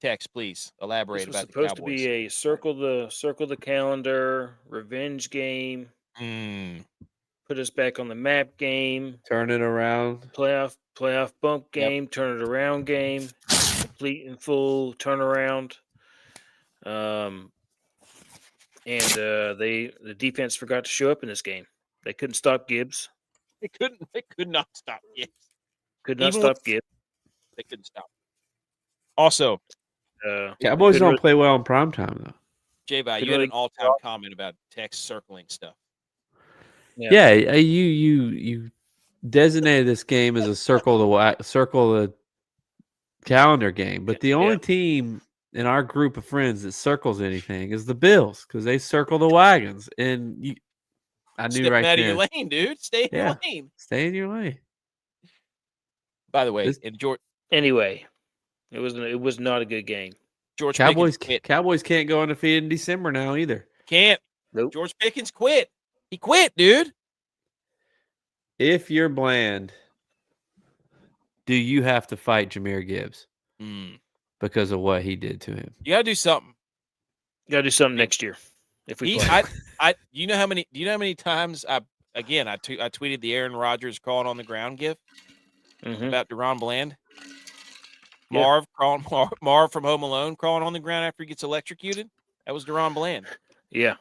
Tex, please elaborate about the Cowboys. Supposed to be a circle the calendar revenge game. Put us back on the map game. Turn it around. Playoff bump game. Turn it around game. Complete and full turnaround. And the defense forgot to show up in this game. They couldn't stop Gibbs. They could not stop Gibbs. Gibbs. They couldn't stop. Also, Cowboys don't play well in primetime, though. J-Bye, you had an all-time comment about text circling stuff. Yeah, you designated this game as a circle the calendar game, but the only team in our group of friends that circles anything is the Bills because they circle the wagons. And I knew Step right out there. of your lane, dude. Stay in your lane. Stay in your lane. By the way, anyway, it was not a good game. George Cowboys can't go undefeated in December now either. Can't. Nope. George Pickens quit. He quit, dude. If you're Bland, do you have to fight Jahmyr Gibbs because of what he did to him? You gotta do something. You gotta do something next year. If we you know how many times I tweeted the Aaron Rodgers crawling on the ground gif about DaRon Bland. Marv from Home Alone crawling on the ground after he gets electrocuted. That was DaRon Bland. Yeah,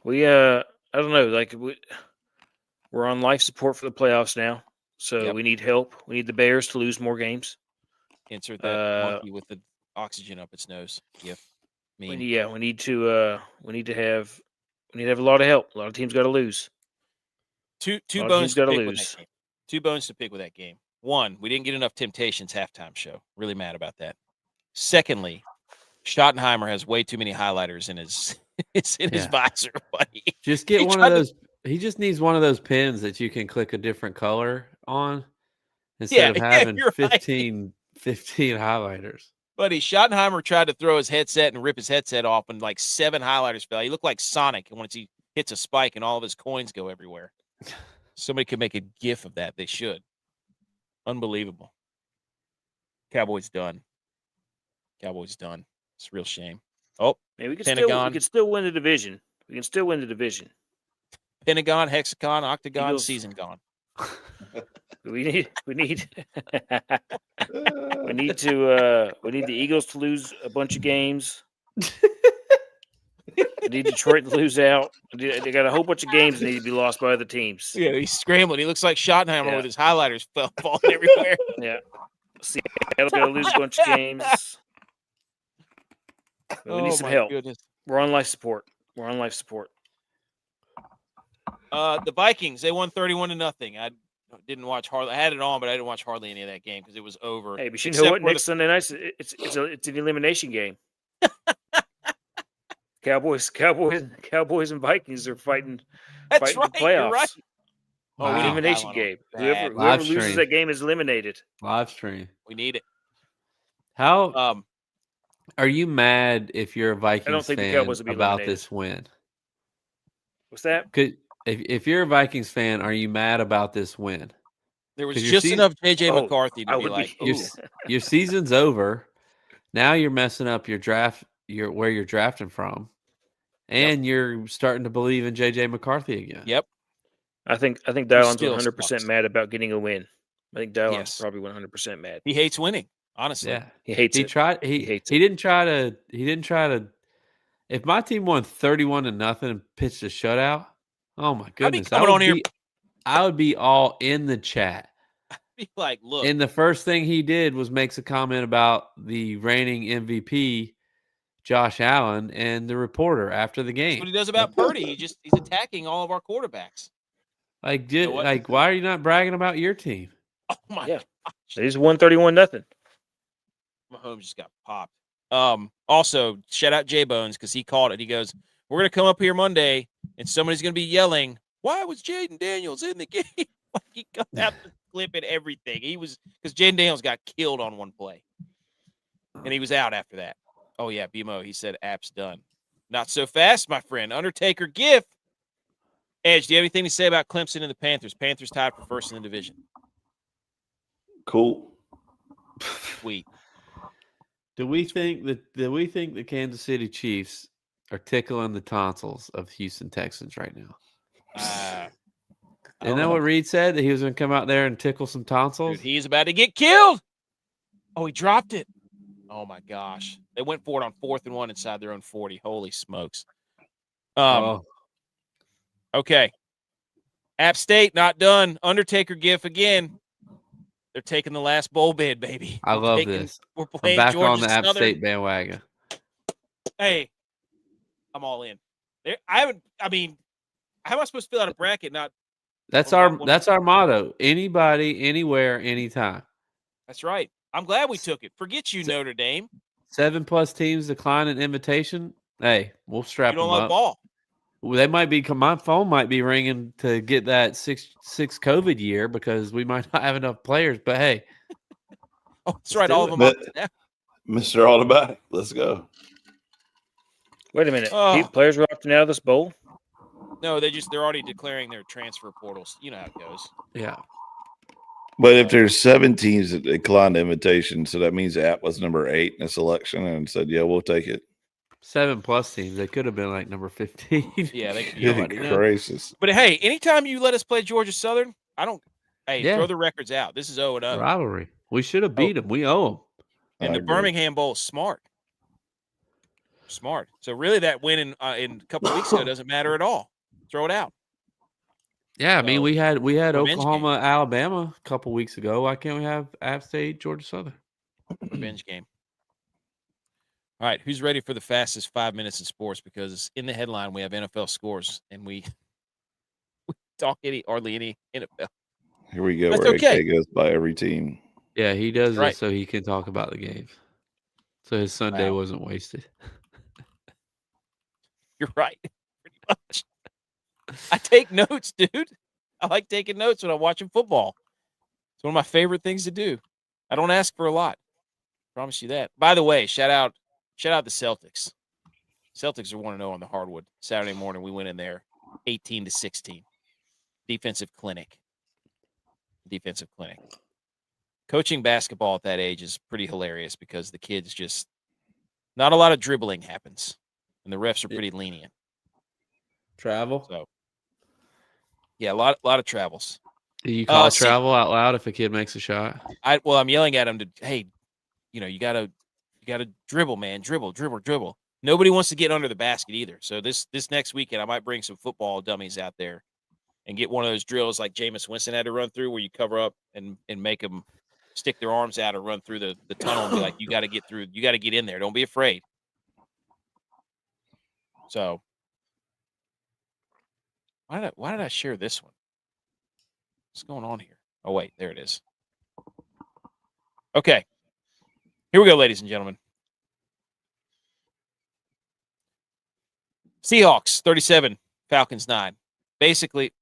we I don't know. Like we're on life support for the playoffs now, so we need help. We need the Bears to lose more games. Insert that monkey with the oxygen up its nose. Yep. We need to have a lot of help. A lot of teams got to lose. Two bones to pick with that game. 2 bones to pick with that game. 1, we didn't get enough Temptations halftime show. Really mad about that. Secondly, Schottenheimer has way too many highlighters in his visor, buddy. Just get one of those. He just needs one of those pins that you can click a different color on instead of having 15 highlighters. Buddy, Schottenheimer tried to throw his headset and rip his headset off, and like 7 highlighters fell. He looked like Sonic once he hits a spike and all of his coins go everywhere. Somebody could make a GIF of that. They should. Unbelievable. Cowboys done. It's a real shame. Oh, man, we could Pentagon. still win the division. We can still win the division. Pentagon, hexagon, octagon, Eagles. Season gone. We need the Eagles to lose a bunch of games. We need Detroit to lose out. They got a whole bunch of games that need to be lost by other teams. Yeah, he's scrambling. He looks like Schottenheimer with his highlighters falling everywhere. Yeah. Seattle's got to lose a bunch of games. But we need some help. Goodness. We're on life support. The Vikings, they won 31-0. I didn't watch hardly. I had it on, but I didn't watch hardly any of that game because it was over. Hey, but you know what? Next Sunday night, it's an elimination game. Cowboys and Vikings are fighting the playoffs. You're right. Oh, elimination game. Whoever loses that game is eliminated. Live stream. We need it. How are you mad if you're a Vikings fan about eliminated. this win? What's that? If you're a Vikings fan, are you mad about this win? There was just enough JJ McCarthy to be like, your season's over. Now you're messing up your draft, where you're drafting from, and you're starting to believe in JJ McCarthy again. Yep. I think DYLON's 100% mad about getting a win. I think DYLON's probably 100% mad. He hates winning. Honestly, yeah, he hates it. He didn't try to. If my team won 31-0 and pitched a shutout, oh my goodness, I would be all in the chat. I'd be like, look. And the first thing he did was makes a comment about the reigning MVP, Josh Allen, and the reporter after the game. That's what he does about Purdy. He's attacking all of our quarterbacks. Why are you not bragging about your team? Oh my gosh. They just won 31-0. Mahomes just got popped. Also, shout out J-Bones because he called it. He goes, we're going to come up here Monday, and somebody's going to be yelling, why was Jaden Daniels in the game? He got out the clip and everything. Because Jaden Daniels got killed on one play, and he was out after that. Oh, yeah, BMO, he said, app's done. Not so fast, my friend. Undertaker GIF. Edge, do you have anything to say about Clemson and the Panthers? Panthers tied for first in the division. Cool. Sweet. Do we think the Kansas City Chiefs are tickling the tonsils of Houston Texans right now? Isn't that what Reed said? That he was going to come out there and tickle some tonsils? Dude, he's about to get killed. Oh, he dropped it. Oh, my gosh. They went for it on 4th and 1 inside their own 40. Holy smokes. Okay. App State, not done. Undertaker GIF again. They're taking the last bowl bid, baby. I love this. We're playing I'm back Georgia on the App Southern. State bandwagon. Hey, I'm all in. There, I haven't. I mean, how am I supposed to fill out a bracket? That's our motto. Anybody, anywhere, anytime. That's right. I'm glad we took it. Forget you, Notre Dame. 7+ teams decline an invitation. Hey, we'll strap them up. Ball. Well, they might be. My phone might be ringing to get that six COVID year because we might not have enough players. But hey, oh, that's right. All of them. Mr. Automatic, let's go. Wait a minute. Players are opting out of this bowl? No, they're already declaring their transfer portals. You know how it goes. Yeah. But if there's 7 teams that declined the invitation, so that means App was number 8 in the selection and said, yeah, we'll take it. 7+ teams. They could have been like number 15. Yeah, they could be crisis. But hey, anytime you let us play Georgia Southern, throw the records out. This is 0-0. Rivalry. We should have beat them. We owe them. And the Birmingham Bowl is smart. So really, that win in a couple of weeks ago doesn't matter at all. Throw it out. Yeah, I mean, we had Oklahoma, Alabama a couple weeks ago. Why can't we have App State, Georgia Southern? Revenge game. All right, who's ready for the fastest 5 minutes in sports? Because in the headline, we have NFL scores, and we talk hardly any NFL. Here we go. That's where AK goes by every team. Yeah, he does it so he can talk about the games. So his Sunday wasn't wasted. You're right. Pretty much. I take notes, dude. I like taking notes when I'm watching football. It's one of my favorite things to do. I don't ask for a lot. Promise you that. By the way, shout out the Celtics. Celtics are 1-0 on the hardwood. Saturday morning, we went in there 18-16. Defensive clinic. Coaching basketball at that age is pretty hilarious because the kids just not a lot of dribbling happens, and the refs are pretty lenient. Travel. So, yeah, a lot of travels. Do you call travel out loud if a kid makes a shot? I'm yelling at him hey, you gotta dribble, man, dribble. Nobody wants to get under the basket either. So this next weekend, I might bring some football dummies out there and get one of those drills like Jameis Winston had to run through, where you cover up and make them stick their arms out and run through the tunnel and be like, you got to get through, you got to get in there. Don't be afraid. So why did I share this one? What's going on here? Oh, wait, there it is. Okay. Here we go, ladies and gentlemen. Seahawks 37, Falcons 9. Basically,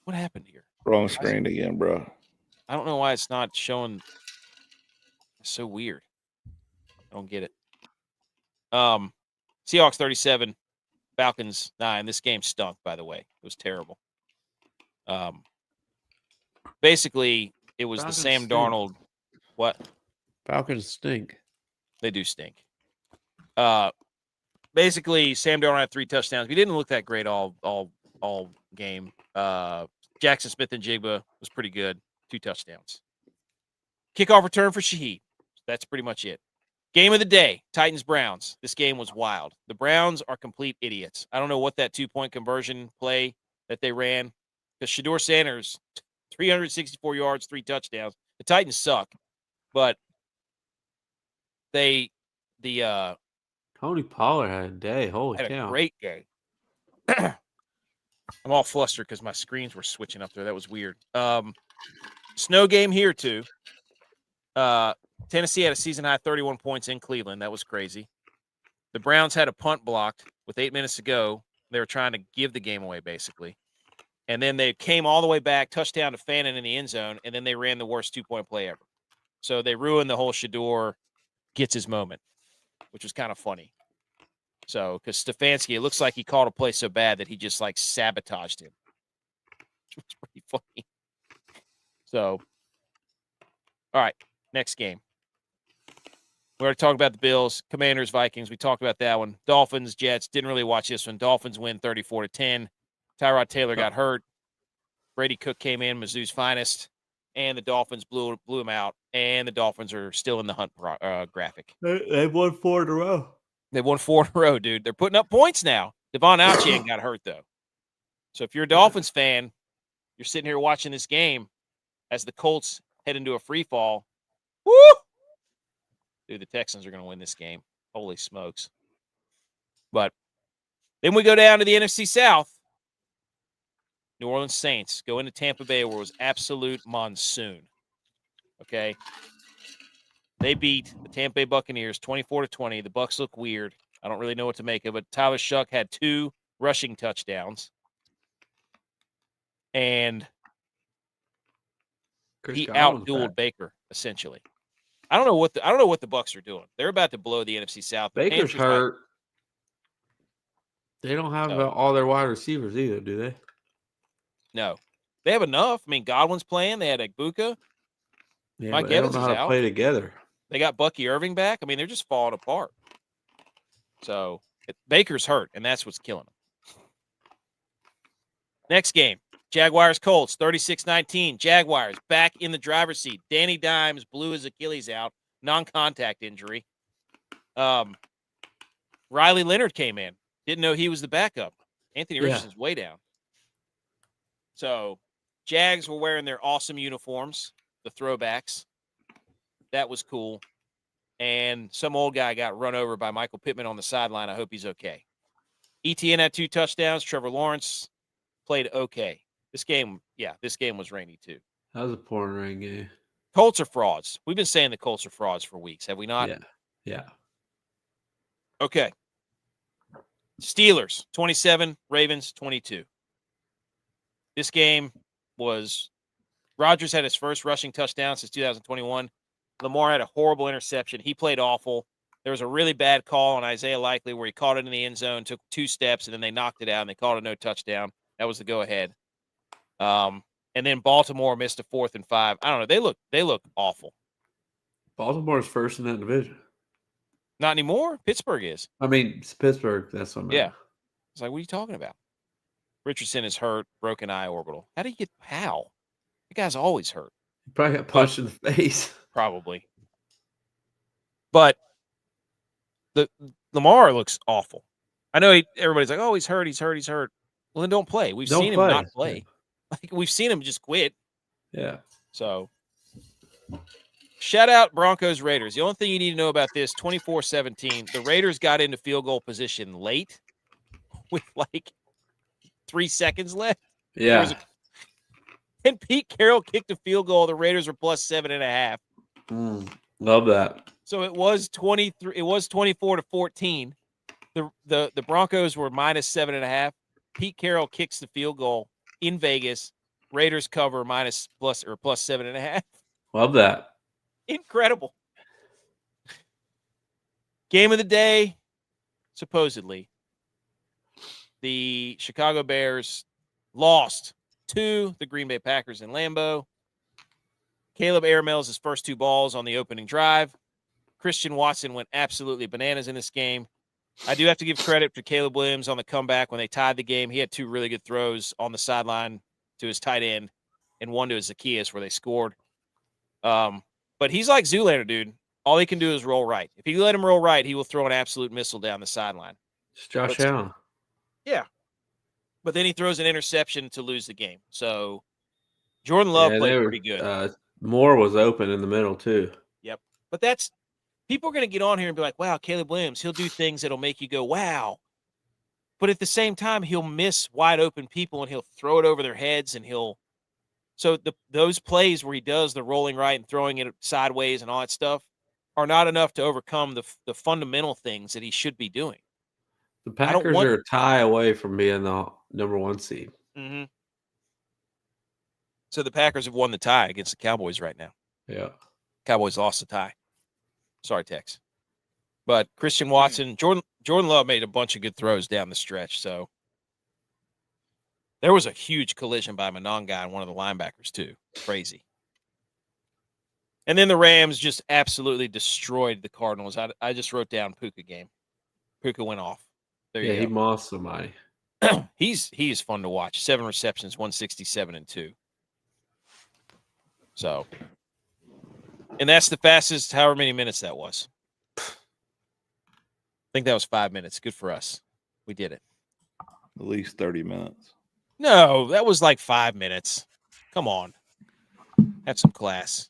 what happened here? Wrong screen again, bro. I don't know why it's not showing. It's so weird. I don't get it. Seahawks 37, Falcons 9. This game stunk, by the way. It was terrible. Basically, it was Falcons the Sam stink. Darnold. What? Falcons stink. They do stink. Basically, Sam Darnold had 3 touchdowns. He didn't look that great all game. Jackson Smith and Jigba was pretty good. 2 touchdowns. Kickoff return for Shaheed. That's pretty much it. Game of the day, Titans-Browns. This game was wild. The Browns are complete idiots. I don't know what that 2-point conversion play that they ran, because Shedeur Sanders, 364 yards, 3 touchdowns. The Titans suck, but Tony Pollard had a day. Holy had cow. a great day. I'm all flustered because my screens were switching up there. That was weird. Snow game here, too. Tennessee had a season-high 31 points in Cleveland. That was crazy. The Browns had a punt blocked with 8 minutes to go. They were trying to give the game away, basically. And then they came all the way back, touchdown to Fannin in the end zone, and then they ran the worst 2-point play ever. So they ruined the whole Shedeur gets his moment, which was kind of funny. So, because Stefanski, it looks like he called a play so bad that he just, sabotaged him. Which was pretty funny. So, all right, next game. We already talked about the Bills, Commanders, Vikings. We talked about that one. Dolphins, Jets. Didn't really watch this one. Dolphins win 34-10. Tyrod Taylor got hurt. Brady Cook came in, Mizzou's finest, and the Dolphins blew him out. And the Dolphins are still in the hunt graphic. They've won 4 in a row. They've won 4 in a row, dude. They're putting up points now. Devon Achane got hurt, though. So if you're a Dolphins fan, you're sitting here watching this game as the Colts head into a free fall. Woo! Dude, the Texans are going to win this game. Holy smokes. But Then we go down to the NFC South. New Orleans Saints go into Tampa Bay where it was absolute monsoon. Okay. They beat the Tampa Bay Buccaneers 24-20. The Bucs look weird. I don't really know what to make of it. Tyler Shuck had 2 rushing touchdowns. And he outdueled Baker, essentially. I don't know what the Bucs are doing. They're about to blow the NFC South. Baker's hurt. They don't have all their wide receivers either, do they? No. They have enough. I mean, Godwin's playing. They had Egbuka. Yeah, Mike Evans don't know how to play together. They got Bucky Irving back. I mean, they're just falling apart. So Baker's hurt, and that's what's killing them. Next game, Jaguars-Colts, 36-19. Jaguars back in the driver's seat. Danny Dimes blew his Achilles out, non-contact injury. Riley Leonard came in. Didn't know he was the backup. Anthony Richardson's way down. So Jags were wearing their awesome uniforms, the throwbacks. That was cool. And some old guy got run over by Michael Pittman on the sideline. I hope he's okay. ETN had 2 touchdowns. Trevor Lawrence played okay. This game was rainy too. That was a pouring rain game. Colts are frauds. We've been saying the Colts are frauds for weeks, have we not? Yeah. Okay. Steelers, 27. Ravens, 22. This game was Rodgers had his first rushing touchdown since 2021. Lamar had a horrible interception. He played awful. There was a really bad call on Isaiah Likely where he caught it in the end zone, took 2 steps, and then they knocked it out, and they called it no touchdown. That was the go-ahead. And then Baltimore missed a 4th and 5. I don't know. They look awful. Baltimore's first in that division. Not anymore. Pittsburgh is. I mean, it's Pittsburgh. That's what I meant. Yeah. It's like, what are you talking about? Richardson is hurt, broken eye orbital. How? The guy's always hurt. He probably got punched in the face. Probably. But the Lamar looks awful. I know everybody's like, oh, he's hurt. Well, then don't play. We've seen him not play. Like, we've seen him just quit. Yeah. So, shout out Broncos Raiders. The only thing you need to know about this, 24-17, the Raiders got into field goal position late with like 3 seconds left. Yeah. And Pete Carroll kicked a field goal. The Raiders were plus 7.5. Love that. So it was 23. It was 24-14. The Broncos were minus 7.5. Pete Carroll kicks the field goal in Vegas. Raiders cover plus 7.5. Love that. Incredible. Game of the day, supposedly. The Chicago Bears lost to the Green Bay Packers in Lambeau. Caleb airmails his first 2 balls on the opening drive. Christian Watson went absolutely bananas in this game. I do have to give credit to Caleb Williams on the comeback when they tied the game. He had 2 really good throws on the sideline to his tight end and one to his Zacchaeus where they scored. But he's like Zoolander, dude. All he can do is roll right. If you let him roll right, he will throw an absolute missile down the sideline. It's Josh Allen. Yeah. But then he throws an interception to lose the game. So Jordan Love played pretty good. Moore was open in the middle too. Yep. But people are going to get on here and be like, wow, Caleb Williams, he'll do things that'll make you go, wow. But at the same time, he'll miss wide open people and he'll throw it over their heads and so those plays where he does the rolling right and throwing it sideways and all that stuff are not enough to overcome the fundamental things that he should be doing. The Packers are a tie away from being the number 1 seed. Mm-hmm. So the Packers have won the tie against the Cowboys right now. Yeah. Cowboys lost the tie. Sorry, Tex. But Christian Watson, Jordan Love made a bunch of good throws down the stretch. So there was a huge collision by Mononga and one of the linebackers too. Crazy. And then the Rams just absolutely destroyed the Cardinals. I just wrote down Puka game. Puka went off. There you go. He mossed somebody. He's fun to watch. 7 receptions, 167 and 2. So, and that's the fastest, however many minutes that was. I think that was 5 minutes. Good for us. We did it. At least 30 minutes. No, that was like 5 minutes. Come on. Have some class.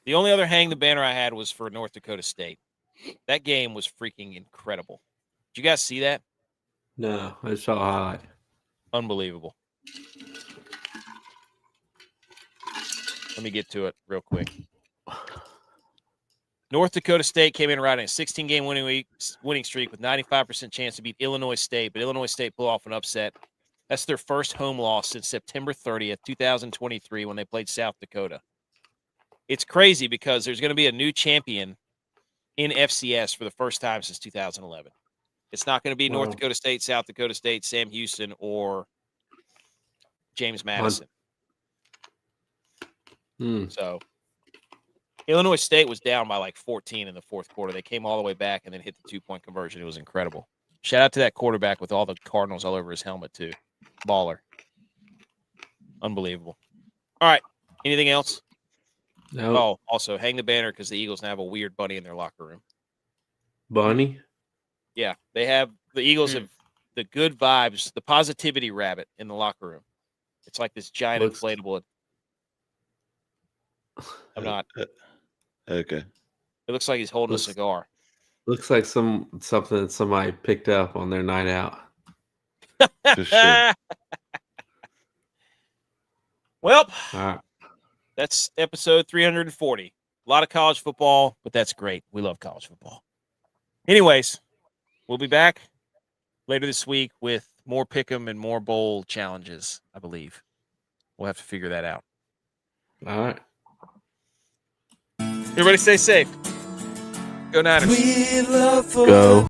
The only other hang the banner I had was for North Dakota State. That game was freaking incredible. Did you guys see that? No, I saw a highlight. Unbelievable. Let me get to it real quick. North Dakota State came in riding a 16-game winning streak with 95% chance to beat Illinois State, but Illinois State pulled off an upset. That's their first home loss since September 30th, 2023, when they played South Dakota. It's crazy because there's going to be a new champion in FCS for the first time since 2011. It's not going to be North Dakota State, South Dakota State, Sam Houston, or James Madison. So Illinois State was down by like 14 in the fourth quarter. They came all the way back and then hit the 2-point conversion. It was incredible. Shout out to that quarterback with all the Cardinals all over his helmet, too. Baller. Unbelievable. All right. Anything else? No. Oh, also, hang the banner because the Eagles now have a weird bunny in their locker room. Bunny? Yeah. The Eagles have the good vibes, the positivity rabbit in the locker room. It's like this giant inflatable. I'm not. Okay. It looks like he's holding a cigar. Looks like something that somebody picked up on their night out. For sure. Well, all right. That's episode 340. A lot of college football, but that's great. We love college football. Anyways, we'll be back later this week with more pick'em and more bowl challenges, I believe. We'll have to figure that out. All right. Everybody stay safe. Go Niners. Go.